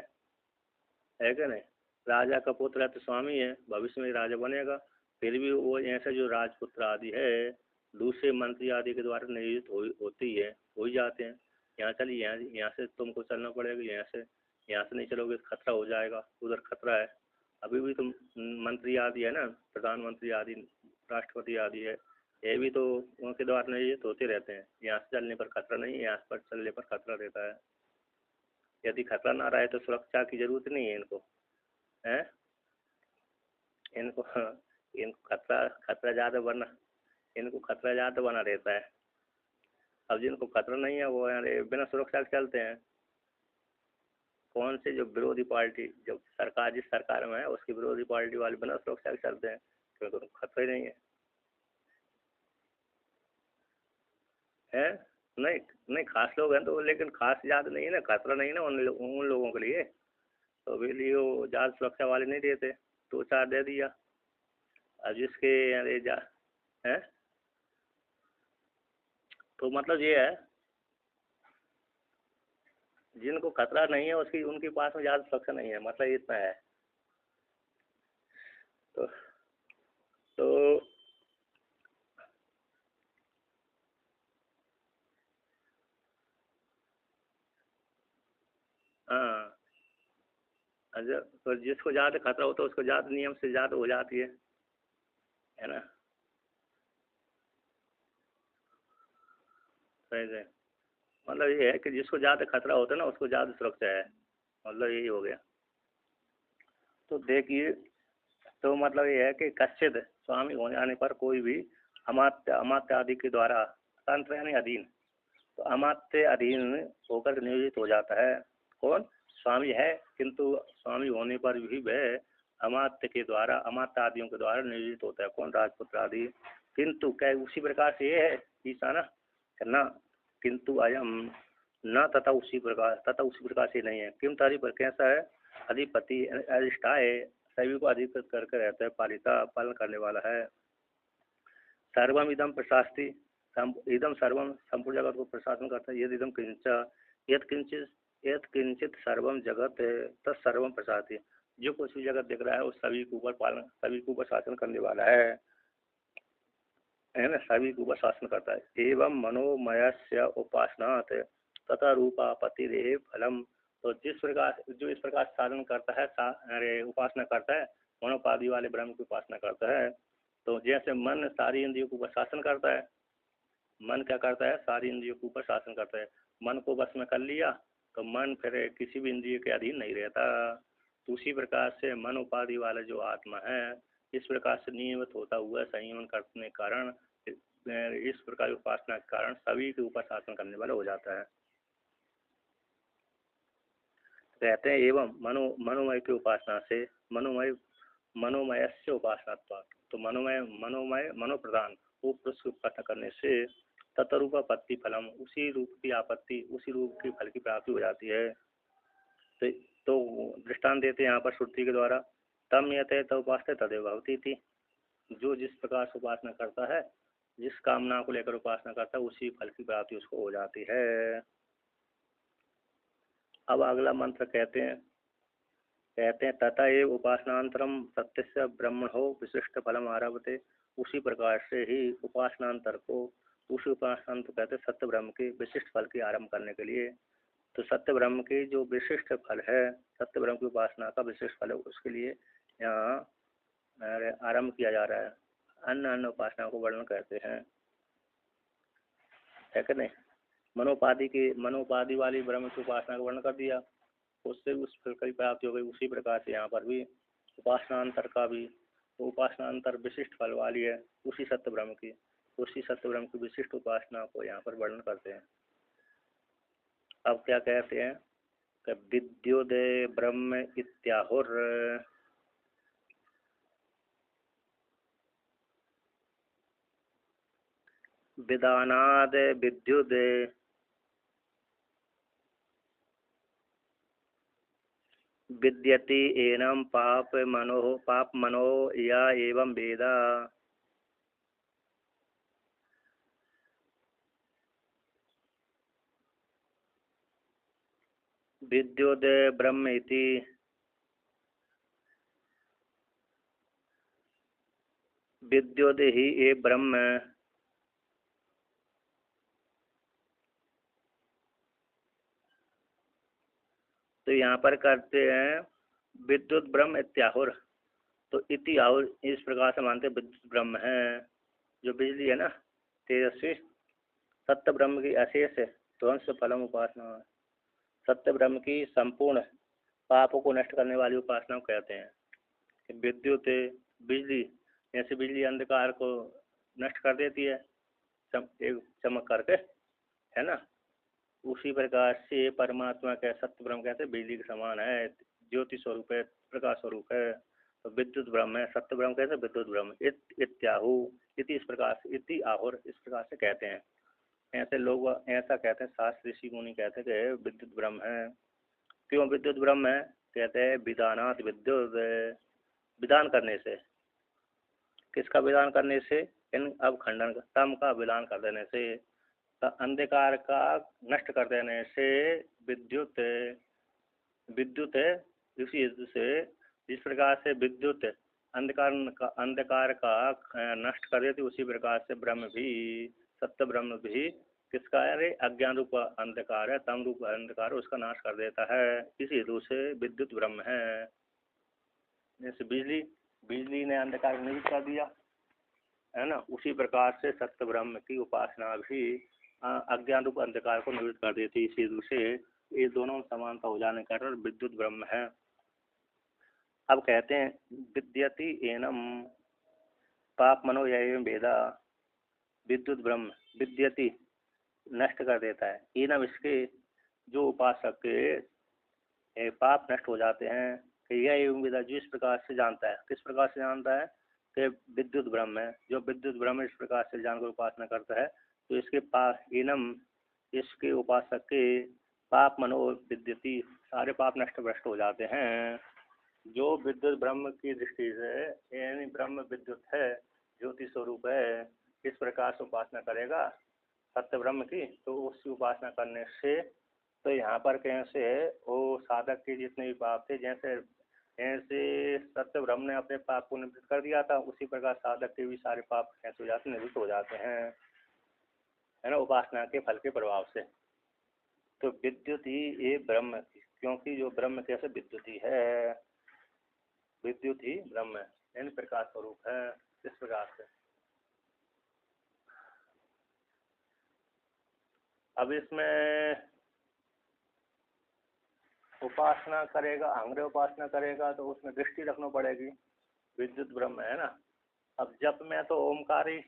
क्या नहीं। राजा का पुत्र है तो स्वामी है, भविष्य में राजा बनेगा। फिर भी वो ऐसे जो राजपुत्र आदि है दूसरे मंत्री आदि के द्वारा नियोजित होती है, हो ही जाते हैं। यहाँ चलिए, यहाँ से तुमको चलना पड़ेगा, यहाँ से नहीं चलोगे तो खतरा हो जाएगा, उधर खतरा है। अभी भी तुम मंत्री आदि है ना, प्रधानमंत्री आदि, राष्ट्रपति आदि है, ये भी तो उनके द्वारा नियोजित होते रहते हैं। यहाँ से चलने पर खतरा नहीं है, यहाँ पर चलने पर खतरा रहता है। यदि खतरा ना रहे तो सुरक्षा की जरूरत नहीं है इनको, है इनको इनको खतरा ज़्यादा बना, इनको खतरा ज़्यादा बना रहता है। अब जिनको खतरा नहीं है वो यार बिना सुरक्षा के चलते हैं। कौन से जो विरोधी पार्टी, जो सरकार जिस सरकार में है उसकी विरोधी पार्टी वाले बिना सुरक्षा के चलते हैं, क्योंकि उनको खतरा ही नहीं है। नहीं नहीं, खास लोग हैं तो, लेकिन खास ज़्यादा नहीं है ना, खतरा नहीं है ना उन लोगों के लिए, तो अभी लिए वो ज़्यादा सुरक्षा वाले नहीं देते, 2-4 दे दिया। अब जिसके अरे जा है, तो मतलब ये है जिनको खतरा नहीं है उसकी उनके पास में ज़्यादा सुरक्षा नहीं है, मतलब इतना है। तो तो हाँ, अच्छा, तो जिसको ज़्यादा खतरा होता है उसको ज़्यादा नियम से ज़्यादा हो जाती है ना। सही से मतलब ये है कि जिसको ज़्यादा खतरा होता है ना उसको ज़्यादा सुरक्षा है, मतलब यही हो गया। तो देखिए, तो मतलब ये है कि कश्चित, स्वामी हो जाने पर कोई भी अमात्य अमात्य आदि के द्वारा, तंत्र यानी अधीन, तो अमात्य अधीन होकर नियोजित हो जाता है। कौन? स्वामी है, किंतु स्वामी होने पर भी वह अमात्य के द्वारा, अमात्य आदियों के द्वारा नियोजित होता है। कौन? राजपुत्र आदि। किंतु क्या उसी प्रकार से ये है ईसा ना, न किंतु अयम, न तथा उसी प्रकार से नहीं है। किम तारी पर कैसा है? अधिपति अधिष्ठा है, सभी को अधिकृत करके रहता है, पालिता पालन करने वाला है। सर्वम इदम प्रशास्ति, इदम सर्वम संपूर्ण जगत को प्रशासन करता है। यदि इदम किंच यद किंचित सर्वम जगत तत्सर्वम प्रशास्ति, जो कुछ भी जगत दिख रहा है वो सभी के ऊपर पालन, सभी के ऊपर शासन करने वाला है ना, सभी के ऊपर शासन करता है। एवं मनोमयस्य उपासनात् तथा रूपापति रे फलम, तो जिस प्रकार जो इस प्रकार साधन करता है, अरे उपासना करता है, मनोपाधि वाले ब्रह्म की उपासना करता है, तो जैसे मन सारी इंद्रियों के ऊपर शासन करता है, मन क्या करता है? सारी इंद्रियों के ऊपर शासन करता है। मन को बस में कर लिया तो मन फिर किसी भी इंद्रिय के अधीन नहीं रहता। तो उसी प्रकार से मन उपाधि वाला जो आत्मा है इस प्रकार से नियमित होता हुआ संयमन करने के कारण, इस प्रकार की उपासना के कारण सभी के ऊपर शासन करने वाला हो जाता है। कहते हैं एवं मनोमय की उपासना से, मनोमय से उपासना, तो मनोमय मनो प्रधान वो पुरुष की उपासना करने से तत्रूपापत्ति फलम, उसी रूप की आपत्ति, उसी रूप की फल की प्राप्ति हो जाती है। तो, दृष्टांत देते हैं यहाँ पर श्रुति के द्वारा, तम यते तो उपासते तदेव भवती थी, जो जिस प्रकार से उपासना करता है, जिस कामना को लेकर उपासना करता है उसी फल की प्राप्ति उसको हो जाती है। अब अगला मंत्र कहते हैं तथा एव उपासनांतरम सत्य ब्रह्मणो विशिष्ट फलम आरभते, उसी प्रकार से ही उपासनांतर को, उसी उपासनांतर कहते सत्य ब्रह्म के विशिष्ट फल की आरंभ करने के लिए। तो सत्य ब्रह्म के जो विशिष्ट फल है, सत्य ब्रह्म की उपासना का विशिष्ट फल है, उसके लिए यहाँ आरंभ किया जा रहा है। अन्य अन्य उपासना को वर्णन कहते हैं, है कि नहीं। मनोपाधि वाली ब्रह्म की उपासना का वर्णन कर दिया, उससे उस फल की प्राप्ति हो गई। उसी प्रकार से यहाँ पर भी उपासनांतर का भी, तो उपासनांतर विशिष्ट फल वाली है उसी सत्य ब्रह्म की, उसी सत्य ब्रह्म की विशिष्ट उपासना को यहाँ पर वर्णन करते हैं। अब क्या कहते हैं कि विद्योदय ब्रह्म इत्याहुर, विदानाद विद्युदय, विद्यति एनम पाप मनो या एवं वेदा। विद्योदय ब्रह्म इति। विद्योदय ही ए ब्रह्म। तो यहाँ पर करते हैं विद्युत ब्रह्म इत्याहुर। तो इति आहुर इस प्रकार से मानते विद्युत ब्रह्म है, जो बिजली है ना, तेजस्वी सत्य ब्रह्म की अशेष ध्वंस फलम उपासना। सत्य ब्रह्म की संपूर्ण पापों को नष्ट करने वाली उपासना को कहते हैं। कि विद्युत बिजली, जैसे बिजली अंधकार को नष्ट कर देती है एक चमक करके, है ना, उसी प्रकार से परमात्मा के सत्य ब्रह्म कहते हैं बिजली के समान है, ज्योति स्वरूप है, प्रकाश स्वरूप है। तो विद्युत ब्रह्म है, सत्य ब्रह्म कहते हैं विद्युत ब्रह्म। इत्याहु इति, इस प्रकार से, इति आहुर इस प्रकार से कहते हैं। ऐसे लोग ऐसा कहते हैं, शास्त्र ऋषि मुनि कहते हैं कि विद्युत ब्रह्म है। क्यों विद्युत ब्रह्म है? कहते हैं विधानात विद्युत, विधान करने से। किसका विधान करने से? इन अवखंडन का, तम का विधान कर देने से, अंधकार का नष्ट कर देने से विद्युत विद्युत है। इसी हेतु से जिस प्रकार से विद्युत अंधकार का नष्ट कर देती, उसी प्रकार से ब्रह्म भी, सत्य ब्रह्म भी किसका है? अज्ञान रूप अंधकार है, तम रूप अंधकार, उसका नाश कर देता है। इसी हेतु से विद्युत ब्रह्म है। जैसे बिजली ने अंधकार को निवृत्त कर दिया, है ना, उसी प्रकार से सत्य ब्रह्म की उपासना भी अज्ञान रूप अंधकार को निवृत्त कर देती। इसी हेतु से ये दोनों समानता हो जाने का कारण विद्युत ब्रह्म है। अब कहते हैं विद्यति एनम पाप मनो एवं वेदा। विद्युत ब्रह्म विद्यति नष्ट कर देता है, एनम इसके, जो उपासक के पाप नष्ट हो जाते हैं। यह एवं वेदा, जो इस प्रकार से जानता है। किस प्रकार से जानता है? कि विद्युत ब्रह्म है, जो विद्युत ब्रह्म इस प्रकार से जानकर उपासना करता है, तो इसके पास एनम, इसके उपासक के पाप मनो विद्यति, सारे पाप नष्ट भ्रष्ट हो जाते हैं। जो विद्युत ब्रह्म की दृष्टि से, यानी ब्रह्म विद्युत है, ज्योति स्वरूप है, इस प्रकार से उपासना करेगा सत्य ब्रह्म की, तो उसकी उपासना करने से, तो यहाँ पर कैसे वो साधक के जितने भी पाप थे, जैसे सत्य ब्रह्म ने अपने पाप को निवृत्त कर दिया था, उसी प्रकार साधक के भी सारे पाप कैसे हो जाते, निवृत्त हो जाते हैं, है ना, उपासना के फल के प्रभाव से। तो विद्युत ही ये ब्रह्म, क्योंकि जो ब्रह्म कैसे विद्युत ही है, विद्युत ही ब्रह्म है, यानी प्रकाश स्वरूप है। इस प्रकार से अब इसमें उपासना करेगा, अंग्रे उपासना करेगा, तो उसमें दृष्टि रखना पड़ेगी, विद्युत ब्रह्म है ना। अब जप में तो ओमकारी,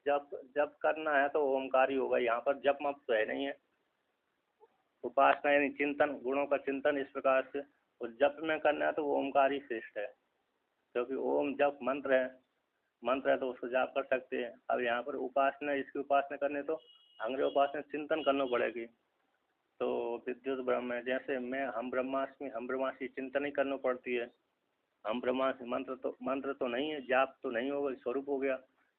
जप जप करना है तो ओमकारी होगा। यहाँ पर जप मप तो है नहीं है। उपासना यानी चिंतन, गुणों का चिंतन, इस प्रकार से। और जप में करना है तो वो ओमकारी श्रेष्ठ है, क्योंकि ओम जप मंत्र है, मंत्र है तो उसको जाप कर सकते हैं। अब यहाँ पर उपासना, इसकी उपासना करने तो अंग्रे उपासना चिंतन करना पड़ेगी। तो विद्युत ब्रह्म है, जैसे हम ब्रह्मास्मि चिंतन ही करना पड़ती है। हम ब्रह्मास्मि मंत्र तो नहीं है, जाप तो नहीं होगा, स्वरूप हो गया।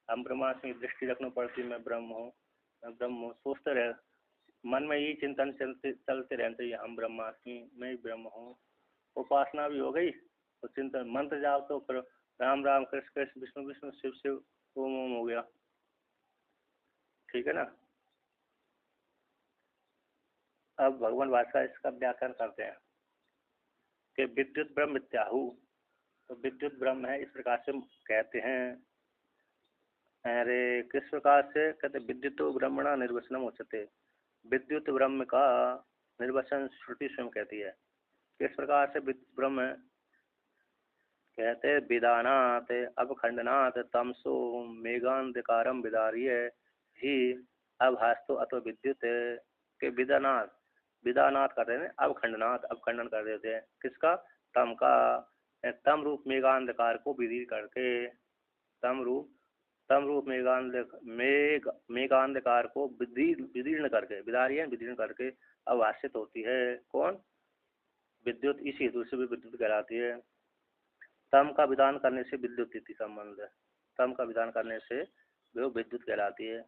हम ब्रह्मास्मि दृष्टि रखना पड़ती है, मैं ब्रह्म हूँ, मैं ब्रह्म हूँ, सोचते रहे मन में, यही चिंतन चलते रहते चाहिए, हम ब्रह्मास्मि, मैं ही ब्रह्म हूँ। उपासना भी हो गई, तो चिंतन, मंत्र जाप तो फिर राम राम कृष्ण कृष्ण विष्णु विष्णु शिव शिव ओम ओम हो गया, ठीक है ना। अब भगवान भाषा इसका व्याख्यान करते हैं कि विद्युत ब्रह्म इत्याहु। तो विद्युत ब्रह्म है, इस प्रकार से कहते हैं। अरे किस प्रकार से कहते? विद्युत ब्रह्मणा निर्वचनम उच्यते। विद्युत ब्रह्म का निर्वचन श्रुति स्वयं कहती है। किस प्रकार से विद्युत ब्रह्म है? कहते विदानात अवखंडनात् तमसो मेघांधकारम विदार्य ही अभास्तु अथवा विद्युत के विदानात, विदानात कर रहे हैं, अवखंडनाथ, अवखंडन कर देते हैं। किसका? तम का, तम रूप मेघांधकार को विदीर करके, तम रूप मेघांधकार को विदीर्ण करके, विदार्य विदीर्ण करके अभाषित होती है। कौन? विद्युत इस हेतु से भी विद्युत कहलाती है। तम का विधान करने से विद्युत इति संबंध है। तम का विधान करने से वो विद्युत कहलाती है।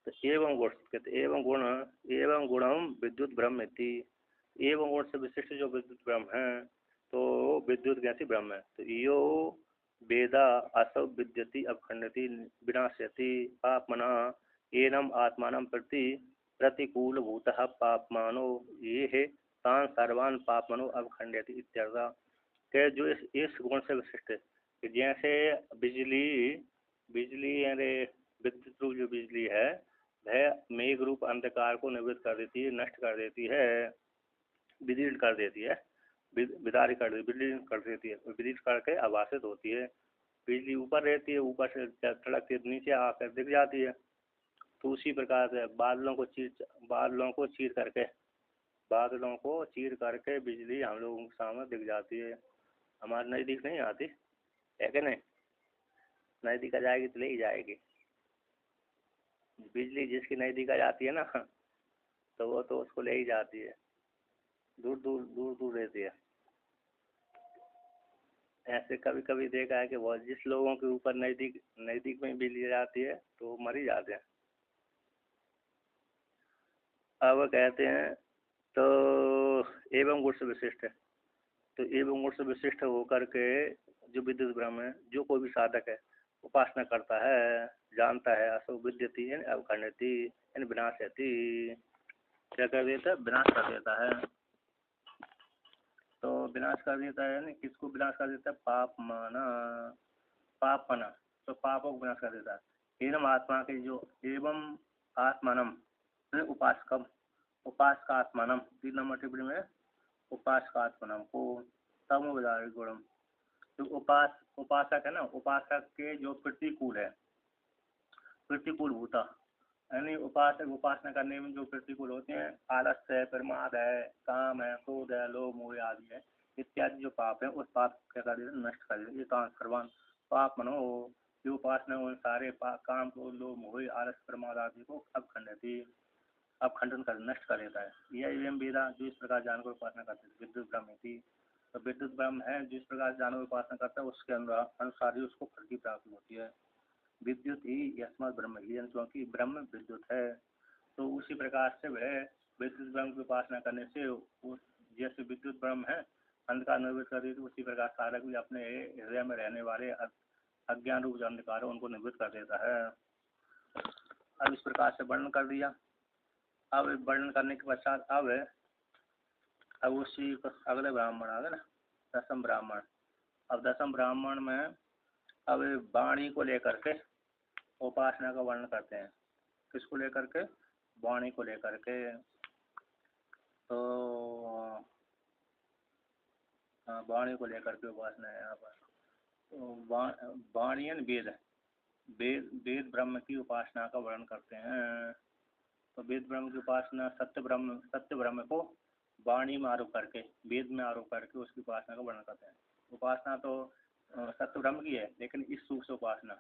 तो एवं गुण कहते एवं गुणम विद्युत ब्रह्म इति। एवं गुण से विशिष्ट जो विद्युत ब्रह्म है तो विद्युत ज्ञाति ब्रह्म है। तो यो वेदा असौ विद्यति अवखंडति विनाश्यति पापमना एनम आत्मानं प्रति प्रतिकूल भूतः पापमानो ये है तान सर्वान पापमनो अवखंडयति इत्यर्थ। के जो इस गुण से विशिष्ट है कि जैसे बिजली बिजली यानी विद्युत रूप जो बिजली है वह मेघ रूप अंधकार को निवृत्त कर देती है, नष्ट कर देती है, विदीर्ण कर देती है, विदारी कर देती विदीर्ण कर देती है, विदीर्ण करके आभासित होती है। बिजली ऊपर रहती है, ऊपर से तड़कती नीचे आकर दिख जाती है। तो उसी प्रकार से बादलों को चीर करके बिजली हम लोगों के सामने दिख जाती है। हमारे नज़दीक नहीं आती है कि नहीं, नज़दीक आ जाएगी तो ले ही जाएगी। बिजली जिसकी नज़दीक आ जाती है ना तो वो तो उसको ले ही जाती है, दूर दूर रहती है। ऐसे कभी कभी देखा है कि वो जिस लोगों के ऊपर नज़दीक में बिजली जाती है तो वो मर ही जाते हैं। अब कहते हैं तो एवं गुण से विशिष्ट है। तो एवं गुण से विशिष्ट होकर के जो विद्युत ब्रह्म है, जो कोई भी साधक है उपासना करता है, जानता है, असो विद्यति यानी अवखंडति यानी विनाशयति, क्या कर देता है, विनाश कर देता है। तो विनाश कर देता है यानी किसको विनाश कर देता है, पाप मना, तो पापों को विनाश कर देता है। एवं आत्मा के जो एवं आत्मानम उपासकम, उपासक आत्मानम 3 नंबर टिप्पणी में उपासक आत्मानम को तमो विदारी गुणम। जो उपासक है ना, उपासक के जो प्रतिकूल है, प्रतिकूल भूता यानी उपासक उपासना करने में जो प्रतिकूल होते हैं, आलस्य है, प्रमाद है, काम है, क्रोध है, लोभ मोह आदि है, इत्यादि जो पाप है उस पाप क्या कर देते, नष्ट कर देते। ये सर्वान पाप मनो जो उपासना उन सारे काम को, लोभ मोह आलस्य प्रमाद आदि को अपखंडन कर नष्ट कर देता है। यह वेदा जो इस प्रकार जानकर उपासना करते हैं विद्युत ब्रह्म थी। तो विद्युत ब्रह्म है जिस प्रकार जानवर उपासना करता है उसके अनुसार ही उसको फल की प्राप्ति होती है। विद्युत ही यस्मात् ब्रह्म ही, क्योंकि ब्रह्म विद्युत है। तो उसी प्रकार से वह विद्युत ब्रह्म की उपासना करने से जैसे विद्युत ब्रह्म है अंधकार निवृत्त कर देती, उसी प्रकार साधक भी अपने हृदय में रहने वाले अज्ञान रूप अंधकार उनको निवृत्त कर देता है। अब इस प्रकार से वर्णन कर दिया। अब वर्णन करने के पश्चात अब उसी अगले ब्राह्मण आ गए ना, दसम ब्राह्मण। अब दसम ब्राह्मण में अब वाणी को लेकर के उपासना का वर्णन करते हैं। किसको लेकर के, वाणी को लेकर के। तो वाणी को लेकर के उपासना है यहाँ पर। तो वाणी वेद वेद ब्रह्म की उपासना का वर्णन करते हैं। तो वेद ब्रह्म की उपासना सत्य ब्रह्म को वाणी में आरोप करके, वेद में आरोप करके उसकी उपासना का वर्णन करते हैं। उपासना तो सत्य ब्रह्म की है, लेकिन इस रूप से उपासना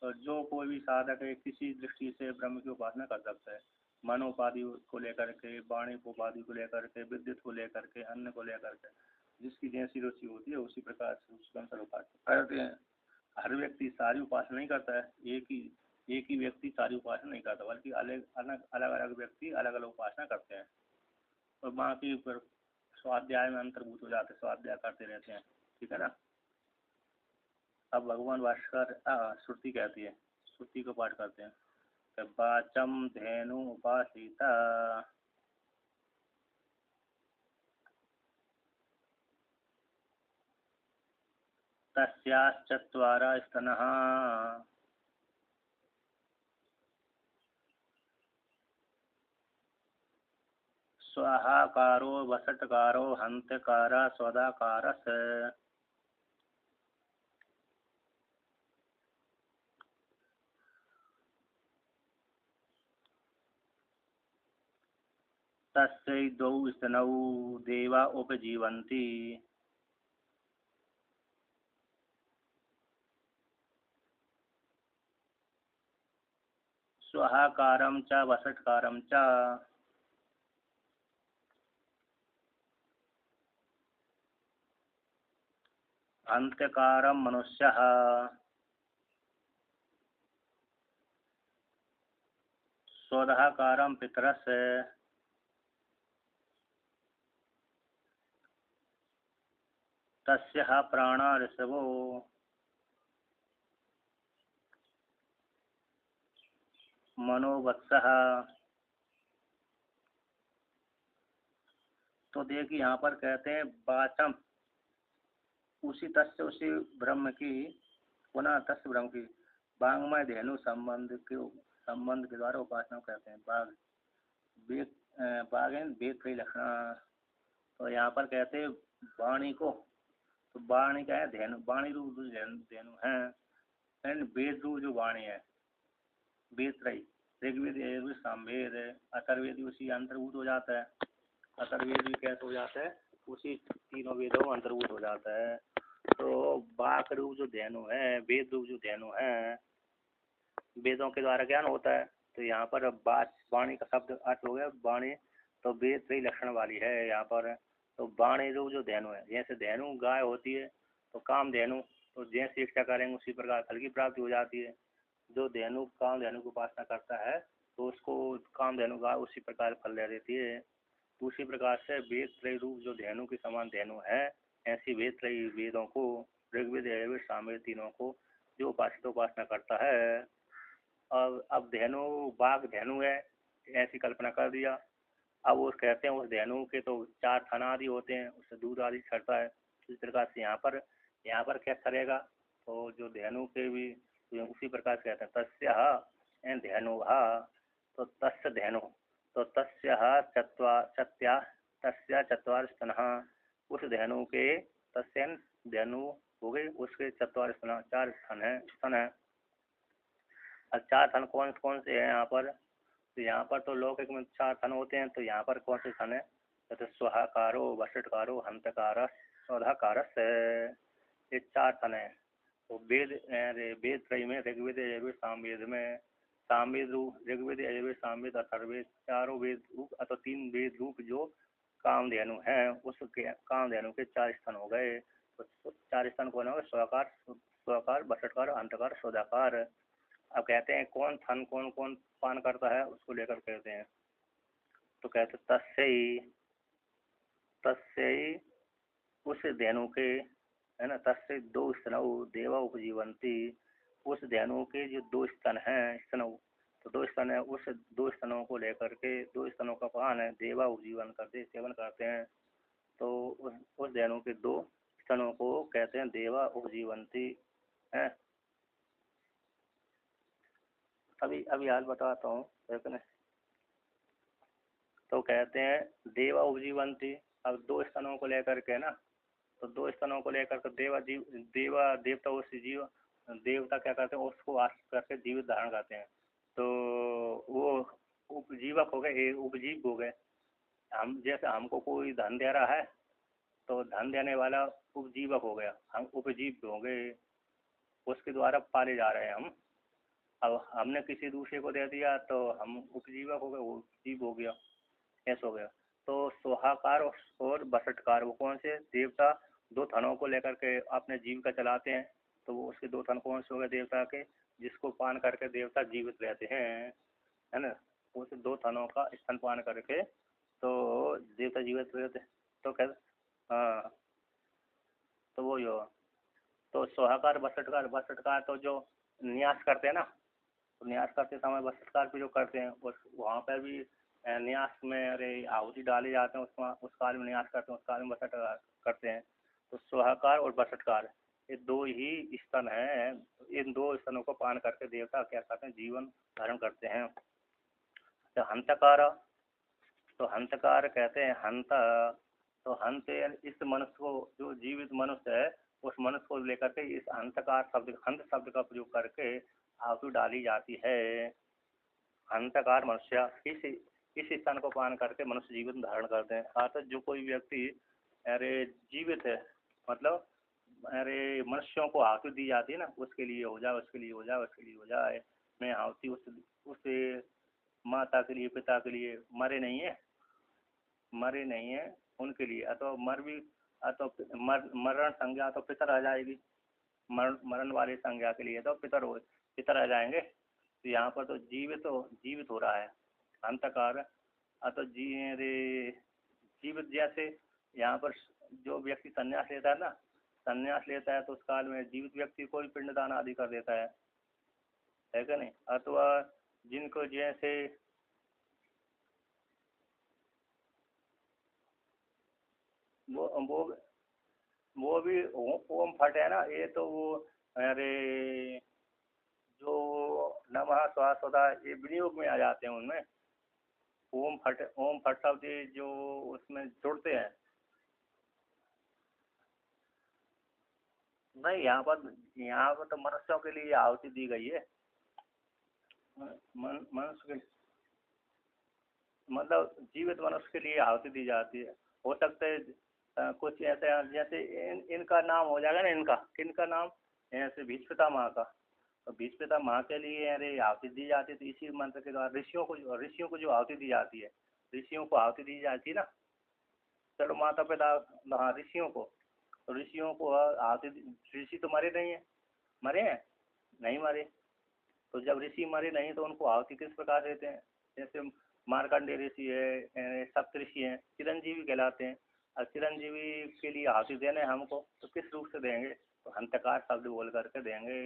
तो जो कोई भी साधक है किसी दृष्टि से ब्रह्म की उपासना कर सकता है। मनोपाधि को लेकर के, वाणी उपाधि को लेकर के, विद्युत को लेकर के, अन्न को लेकर के, जिसकी जैसी रुचि होती है उसी प्रकार से उसके अनुसार उपासना करते हैं। हर व्यक्ति सारी उपासना नहीं करता है, एक ही व्यक्ति सारी उपासना नहीं करता, बल्कि अलग अलग व्यक्ति अलग अलग उपासना करते हैं। और बाकी फिर स्वाध्याय में अंतर्भूत हो जाते, स्वाध्याय करते रहते हैं। ठीक है ना। अब भगवान भास्कर श्रुति कहती है, श्रुति को पाठ करते हैं। वाचम धेनु उपासिता तस्याश्चत्वारा स्तनः स्वाहाकारो वसटकारो हंतकारा स्वदाकारस। तस्यै द्वौ स्तनौ देवा उपजीवन्ति। स्वाहाकारं च वसटकारं च अंत्यकारम मनुष्यः स्वधाकारम पितरस् तस्यः प्राणा ऋषभो मनोवत्सः। तो देखिए यहाँ पर कहते हैं वाचम, उसी तस्य उसी ब्रह्म की, पुनः तस्य ब्रह्म की वांग्मय धेनु संबंध के द्वारा उपासना करते हैं। बाघ वेद, बाघेन वेद कई लक्षण। तो यहाँ पर कहते हैं वाणी को, तो वाणी क्या है, धेनु, वाणी रूप जो धेनु है, एंड वेद रूप जो वाणी है, वेद त्रयी, ऋग्वेद यजुर्वेद सामवेद, अथर्ववेद उसी अंतर्भूत हो जाता है। अथर्ववेद भी कैसे हो जाता है, उसी तीनों वेदों में अंतर्भूत हो जाता है। तो वाक रूप जो धेनु है, वेद रूप जो धेनु है, वेदों के द्वारा ज्ञान होता है। तो यहाँ पर वाणी का शब्द अर्थ हो गया वाणी, तो वेद त्रयी लक्षण वाली है यहाँ पर। तो वाणी रूप जो धेनु है, जैसे धेनु गाय होती है तो काम धेनु, तो जैसे इच्छा करेंगे उसी प्रकार फल की प्राप्ति हो जाती है। जो धेनु काम धेनु की उपासना करता है तो उसको काम धेनु गाय उसी प्रकार फल दे देती है। उसी प्रकार से वेद त्रयी रूप जो धेनु के समान धेनु है, ऐसी वेद त्रयी वेदों को, ऋग्वेद यजुर्वेद सामवेद तीनों को जो उपासना करता है। अब धेनु बाघ धेनु है ऐसी कल्पना कर दिया। अब वो कहते हैं उस धेनु के तो 4 थन आदि होते हैं, उससे दूध आदि छड़ता है। इस प्रकार से यहाँ पर क्या करेगा, तो जो धेनु के भी उसी प्रकार से कहते हैं तस्य धेनु, तो तस्य धेनु, तो तस्य चत्वार स्तनः, उस धेनु के, तस्य धेनु हो गई, उसके 4 स्तन, 4 स्तन है। अब 4 थन कौन कौन से हैं यहाँ पर, तो यहाँ पर तो लौकिक में 4 थन होते हैं, तो यहाँ पर कौन से थन है, तो स्वाहाकारो, वषटकारो, हंतकार, स्वधाकारस, ये 4 थन है। तो वेद त्रयी में ऋग्वेद यजुर्वेद सामवेद में, सामवेद रूप ऋग्वेद यजुर्वेद सामवेद अथर्ववेद, चारों वेद रूप अथवा 3 वेद रूप जो कामधेनु है, उस कामधेनु के 4 स्थान हो गए। तो 4 स्थान कौन होगा, स्वाकार, वषटकार, अंतकार, स्वधाकार। अब कहते हैं कौन थन कौन कौन पान करता है, उसको लेकर कहते हैं। तो कहते तस्यई उस धेनु के, है ना, तस्य 2 स्तनौ देवा उपजीवंती, उस धेनु के जो 2 स्तन हैं, स्तनौ, तो 2 स्तन है, उस 2 स्तनों को लेकर के, 2 स्तनों का पान है, देवा उपजीवन करते, सेवन करते हैं। तो उस धेनु के 2 स्तनों को कहते हैं देवा उपजीवंती है। अभी हाल बताता हूँ, तो कहते हैं देवा उपजीवंती। अब 2 स्तनों को लेकर के ना, तो 2 स्तनों को लेकर के देवता उस जीव देवता क्या करते हैं, उसको आश्रित करके जीवित धारण करते हैं। तो वो उपजीवक हो गए, उपजीव हो गए। हम जैसे हमको कोई धन दे रहा है तो धन देने वाला उपजीवक हो गया, हम उपजीव हो गए, उसके द्वारा पाले जा रहे हैं हम। अब हमने किसी दूसरे को दे दिया तो हम उपजीवक हो गए, वो जीव हो गया, ऐसा हो गया। तो सोहाकार और बसटकार वो कौन से देवता 2 थनों को लेकर के अपने जीविका चलाते हैं। तो वो उसके 2 थन कौन से हो गए देवता के, जिसको पान करके देवता जीवित रहते हैं, है ना। उस 2 थनों का स्तन पान करके तो देवता जीवित रहते। तो क्या, हाँ, तो वो जो, तो सोहाकार बसटकार तो जो न्यास करते हैं ना, तो न्यास करते समय बसटकार भी जो करते हैं, उस वहाँ पर भी न्यास में अरे आहुति डाले जाते हैं, उसमें उस काल में न्यास करते हैं, उस काल में बसटकार करते हैं। तो सोहाकार और बसटकार ये 2 ही स्तन हैं। इन 2 स्तनों को पान करके देवता क्या करते हैं, जीवन धारण करते हैं। तो हंतकार, तो हंतकार कहते हैं हंत, तो हंत इस मनुष्य को, जो जीवित मनुष्य है उस मनुष्य को लेकर के इस हंतकार शब्द, हंत शब्द का प्रयोग करके आहुति डाली जाती है। हंतकार मनुष्य, इस स्थान को पान करके मनुष्य जीवन धारण करते हैं। अर्थात जो कोई व्यक्ति अरे जीवित है, मतलब अरे मनुष्यों को आहुति दी जाती है ना, उसके लिए हो जाए, उसके लिए हो जाए, उसके लिए हो जाए, मैं आहुति उस माता के लिए, पिता के लिए, मरे नहीं है उनके लिए, अथवा तो मरण संज्ञा तो पितर आ जाएगी। मरण वाली संज्ञा के लिए तो पितर आ जाएंगे। तो यहाँ पर तो जीवित हो रहा है अंतकार। तो जीवित जैसे यहाँ पर जो व्यक्ति संन्यास लेता है ना, संन्यास लेता है तो उस काल में जीवित व्यक्ति को भी पिंडदान आदि कर देता है क्या नहीं। अथवा जिनको जैसे वो वो भी ओम फट है ना, ये तो वो अरे जो नमः स्वासदा ये विनियोग में आ जाते हैं उनमें। ओम फट शब्द जो उसमें जुड़ते हैं। नहीं, यहाँ पर तो मनुष्यों के लिए आहुति दी गई है। मनुष्य के मतलब जीवित मनुष्य के लिए आहुति दी जाती है। हो सकते है कुछ ऐसे जैसे इनका नाम हो जाएगा ना, किनका नाम, जैसे भीष्मपिता माँ का। तो भीष्मपिता माँ के लिए अरे आहुति दी जाती है। तो इसी मंत्र के द्वारा ऋषियों को जो आहुति दी जाती है, ऋषियों को आहुति दी जाती है ना। चलो माता पिता, हाँ ऋषियों को, तो ऋषियों को आहुति। ऋषि तो मरे नहीं है, मरे हैं नहीं मरे। तो जब ऋषि मरे नहीं तो उनको आहुति किस प्रकार देते हैं। जैसे मार्कंडेय ऋषि है, सप्त ऋषि हैं, चिरंजीवी कहलाते हैं। और चिरंजीवी के लिए आहुति देने हमको तो किस रूप से देंगे, तो हंतकार शब्द बोल करके देंगे।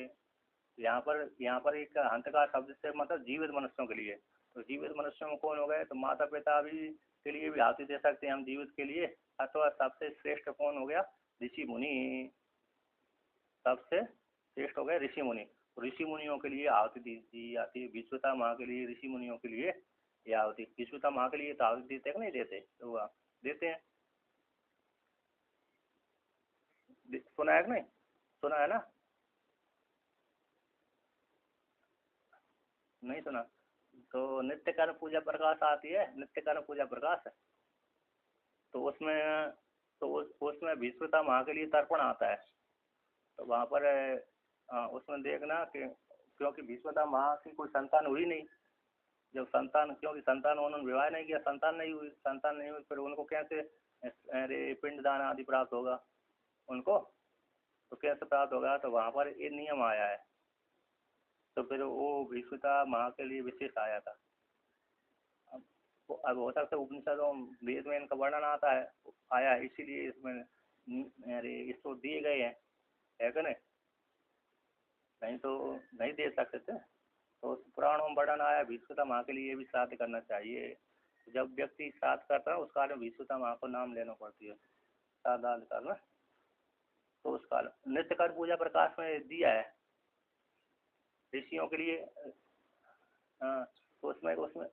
यहाँ पर एक हंतकार शब्द से मतलब जीवित मनुष्यों के लिए। तो जीवित मनुष्यों में कौन हो गए, तो माता पिता भी के लिए भी आहुति दे सकते हैं हम जीवित के लिए। अथवा सबसे श्रेष्ठ कौन हो गया, ऋषि मुनि। सबसे श्रेष्ठ हो गए ऋषि मुनि। ऋषि मुनियों के लिए आहुति दी जाती है। विश्वता माँ के लिए, ऋषि मुनियों के लिए ये आहुति। विश्वता माँ के लिए तो आहुति देते हैं कि नहीं देते, तो वह देते हैं। सुना है कि नहीं, सुना है ना, नहीं सुना। तो नित्य कर्म पूजा प्रकाश आती है, नित्य कर्म पूजा प्रकाश। तो उसमें विश्वता माँ के लिए तर्पण आता है। तो वहाँ पर उसमें देखना कि क्योंकि भीष्मता माँ की कोई संतान हुई नहीं। जब संतान, क्योंकि संतान उन्होंने विवाह नहीं किया, संतान नहीं हुई, फिर उनको कैसे अरे पिंडदान आदि प्राप्त होगा उनको, तो कैसे प्राप्त होगा। तो वहाँ पर ये नियम आया है। तो फिर वो भीष्मता माँ के लिए विशेष आया था। अब हो सकता है उपनिषदों वेद में इनका वर्णन आता है, आया है, इसीलिए इसमें अरे इसको दिए गए हैं, है कि नहीं। नहीं तो नहीं दे सकते थे। तो पुराणों में वर्णन आया, भीष्मता माँ के लिए भी श्राद्ध करना चाहिए। जब व्यक्ति श्राद्ध करता है उस काल में भीष्मता माँ को नाम लेना पड़ती है, श्राद्ध आदि करना। तो उस काल नित्य कर पूजा प्रकाश में दिया है ऋषियों के लिए। हाँ, तो उसमें उसमें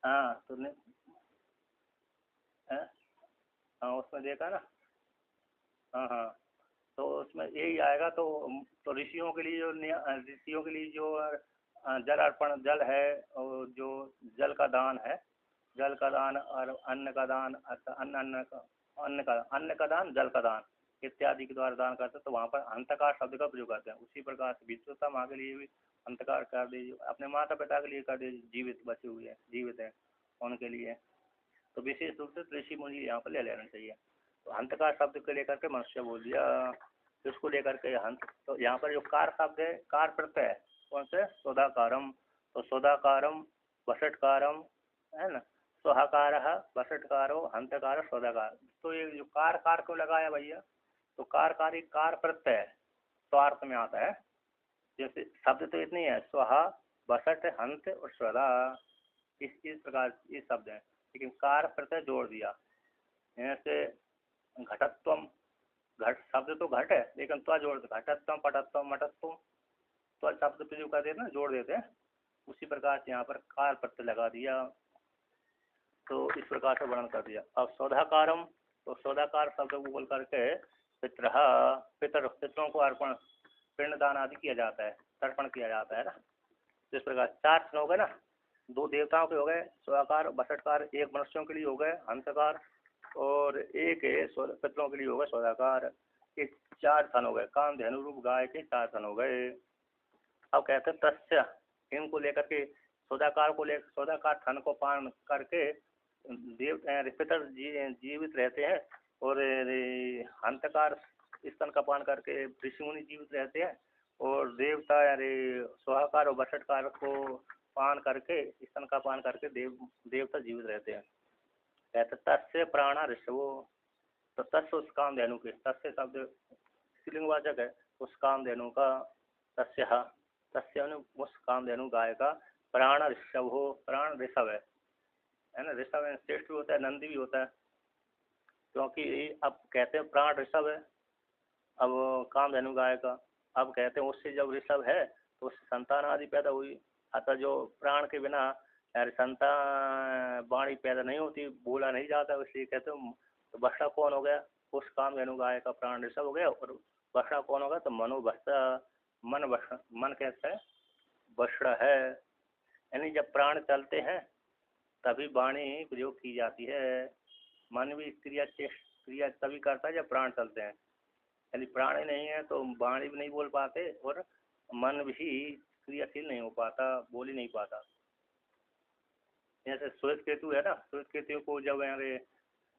हाँ तो हाँ, हाँ उसमें देखा ना। हाँ हाँ, तो उसमें यही आएगा। तो ऋषियों के लिए जो जल अर्पण, जल है, और जो जल का दान है, जल का दान और अन्न का दान, अन्न का दान, जल का दान इत्यादि के द्वारा दान करते हैं। तो वहाँ पर अंतकार शब्द का प्रयोग करते हैं। उसी प्रकार से विश्वता माँ के लिए भी अंतकार कर दीजिए, अपने माता पिता के लिए कर दीजिए, जीवित बचे हुए हैं, जीवित हैं उनके लिए। तो विशेष रूप से ऋषि मुनि यहाँ पर ले लेना चाहिए। तो अंतकार शब्द को लेकर के मनुष्य बोल दिया, इसको लेकर के हंत। तो यहाँ पर जो कार शब्द है, कार प्रत्यय है कौन से, सोदाकारम। तो सोदाकारम, वसटकारम, है ना, सोहाकार, वसटकारो, हंतकार, सोदाकार। तो ये जो कार कार को लगाया भैया, तो कार कारी कार प्रत्यय है, स्वार्थ में आता है। जैसे शब्द तो इतने है, स्वहा, वसट, हंत और स्वदा, इस प्रकार ये शब्द है। लेकिन कार प्रत्यय जोड़ दिया, जैसे घटत्वम, घट शब्द तो घट है, लेकिन त्व जोड़ दे, घटत्वम, पटत्वम, मटत्वम, त्व शब्द प्रयोग कर देते ना, जोड़ देते हैं। उसी प्रकार से यहाँ पर कार प्रत्यय लगा दिया। तो इस प्रकार से वर्णन कर दिया। अब सौदाकारम, तो सौदाकार शब्द को बोल करके पितरों को अर्पण, पिंडदान आदि किया जाता है, तर्पण किया जाता है ना। इस प्रकार चार हो गए ना, दो देवताओं के हो गए सौदाकार, बसटकार, एक मनुष्यों के लिए हो गए हंसकार, और एक पितरों के लिए हो गए सौदाकार। ये चार थन हो गए, काम धेनु रूप गाय के चार थन हो गए। अब कहते हैं तस्य, इनको लेकर के सौदाकार थन को पान करके देव पितर जीवित रहते हैं। और अंतकार स्तन का पान करके ऋषि मुनि जीवित रहते हैं, और देवता अरे स्वाहाकार और बसटकार को पान करके, स्तन का पान करके देवता जीवित रहते हैं। कहते तस्य प्राणा ऋषभो, तो तस्य उस कामधेनु के, तस्य शब्द स्त्रीलिंगवाचक है, उस कामधेनु का, तस्य तस्य उस कामधेनु गाय का प्राण ऋषभ हो, प्राण ऋषभ है ना। ऋषभ श्रेष्ठ भी होता है, नंदी भी होता है, क्योंकि अब कहते हैं प्राण ऋषभ है, अब कामधेनु गाय का, अब कहते हैं उससे जब ऋषभ है तो उससे संतान आदि पैदा हुई। अतः जो प्राण के बिना यार संतान वाणी पैदा नहीं होती, बोला नहीं जाता, इसलिए कहते हैं। तो बछड़ा कौन हो गया, उस कामधेनु गाय का प्राण ऋषभ हो गया, और बछड़ा कौन होगा, तो मनोभषा, मन कहता है बछड़ा है। यानी जब प्राण चलते हैं तभी वाणी प्रयोग की जाती है। मन भी क्रिया तभी करता है जब प्राण चलते हैं। यदि प्राण ही नहीं है तो वाणी भी नहीं बोल पाते, और मन भी क्रियाशील नहीं हो पाता, बोल ही नहीं पाता। जैसे श्वेत केतु है ना, श्वेत केतु को जब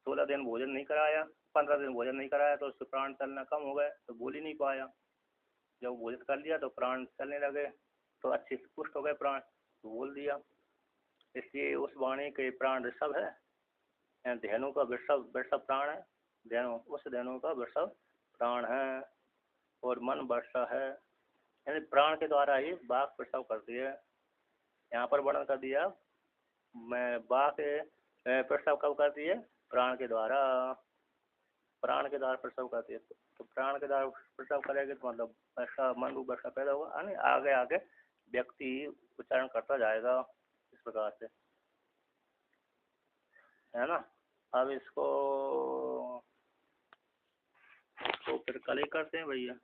16 दिन भोजन नहीं कराया, 15 दिन भोजन नहीं कराया, तो उसके प्राण चलना कम हो गए, तो बोल ही नहीं पाया। जब भोजन कर लिया तो प्राण चलने लगे, तो अच्छे से पुष्ट हो गए प्राण, तो बोल दिया। इसलिए उस वाणी के प्राण ऋषभ है, धेनु का वृषभ प्राण है, धेनु उस धेनु का वृषभ प्राण है, और मन वर्षा है। यानी प्राण के द्वारा ही बाघ प्रसव करती है। यहाँ पर वर्णन कर दिया, मैं बाघ प्रसव कब करती है, प्राण के द्वारा, प्राण के द्वारा प्रसव करती है। तो प्राण के द्वारा प्रसव करेगी तो मतलब वर्षा, मन रूप वर्षा पैदा होगा, यानी आगे आगे व्यक्ति उच्चारण करता जाएगा इस प्रकार से, है ना। अब इसको तो फिर कल ही करते हैं भैया।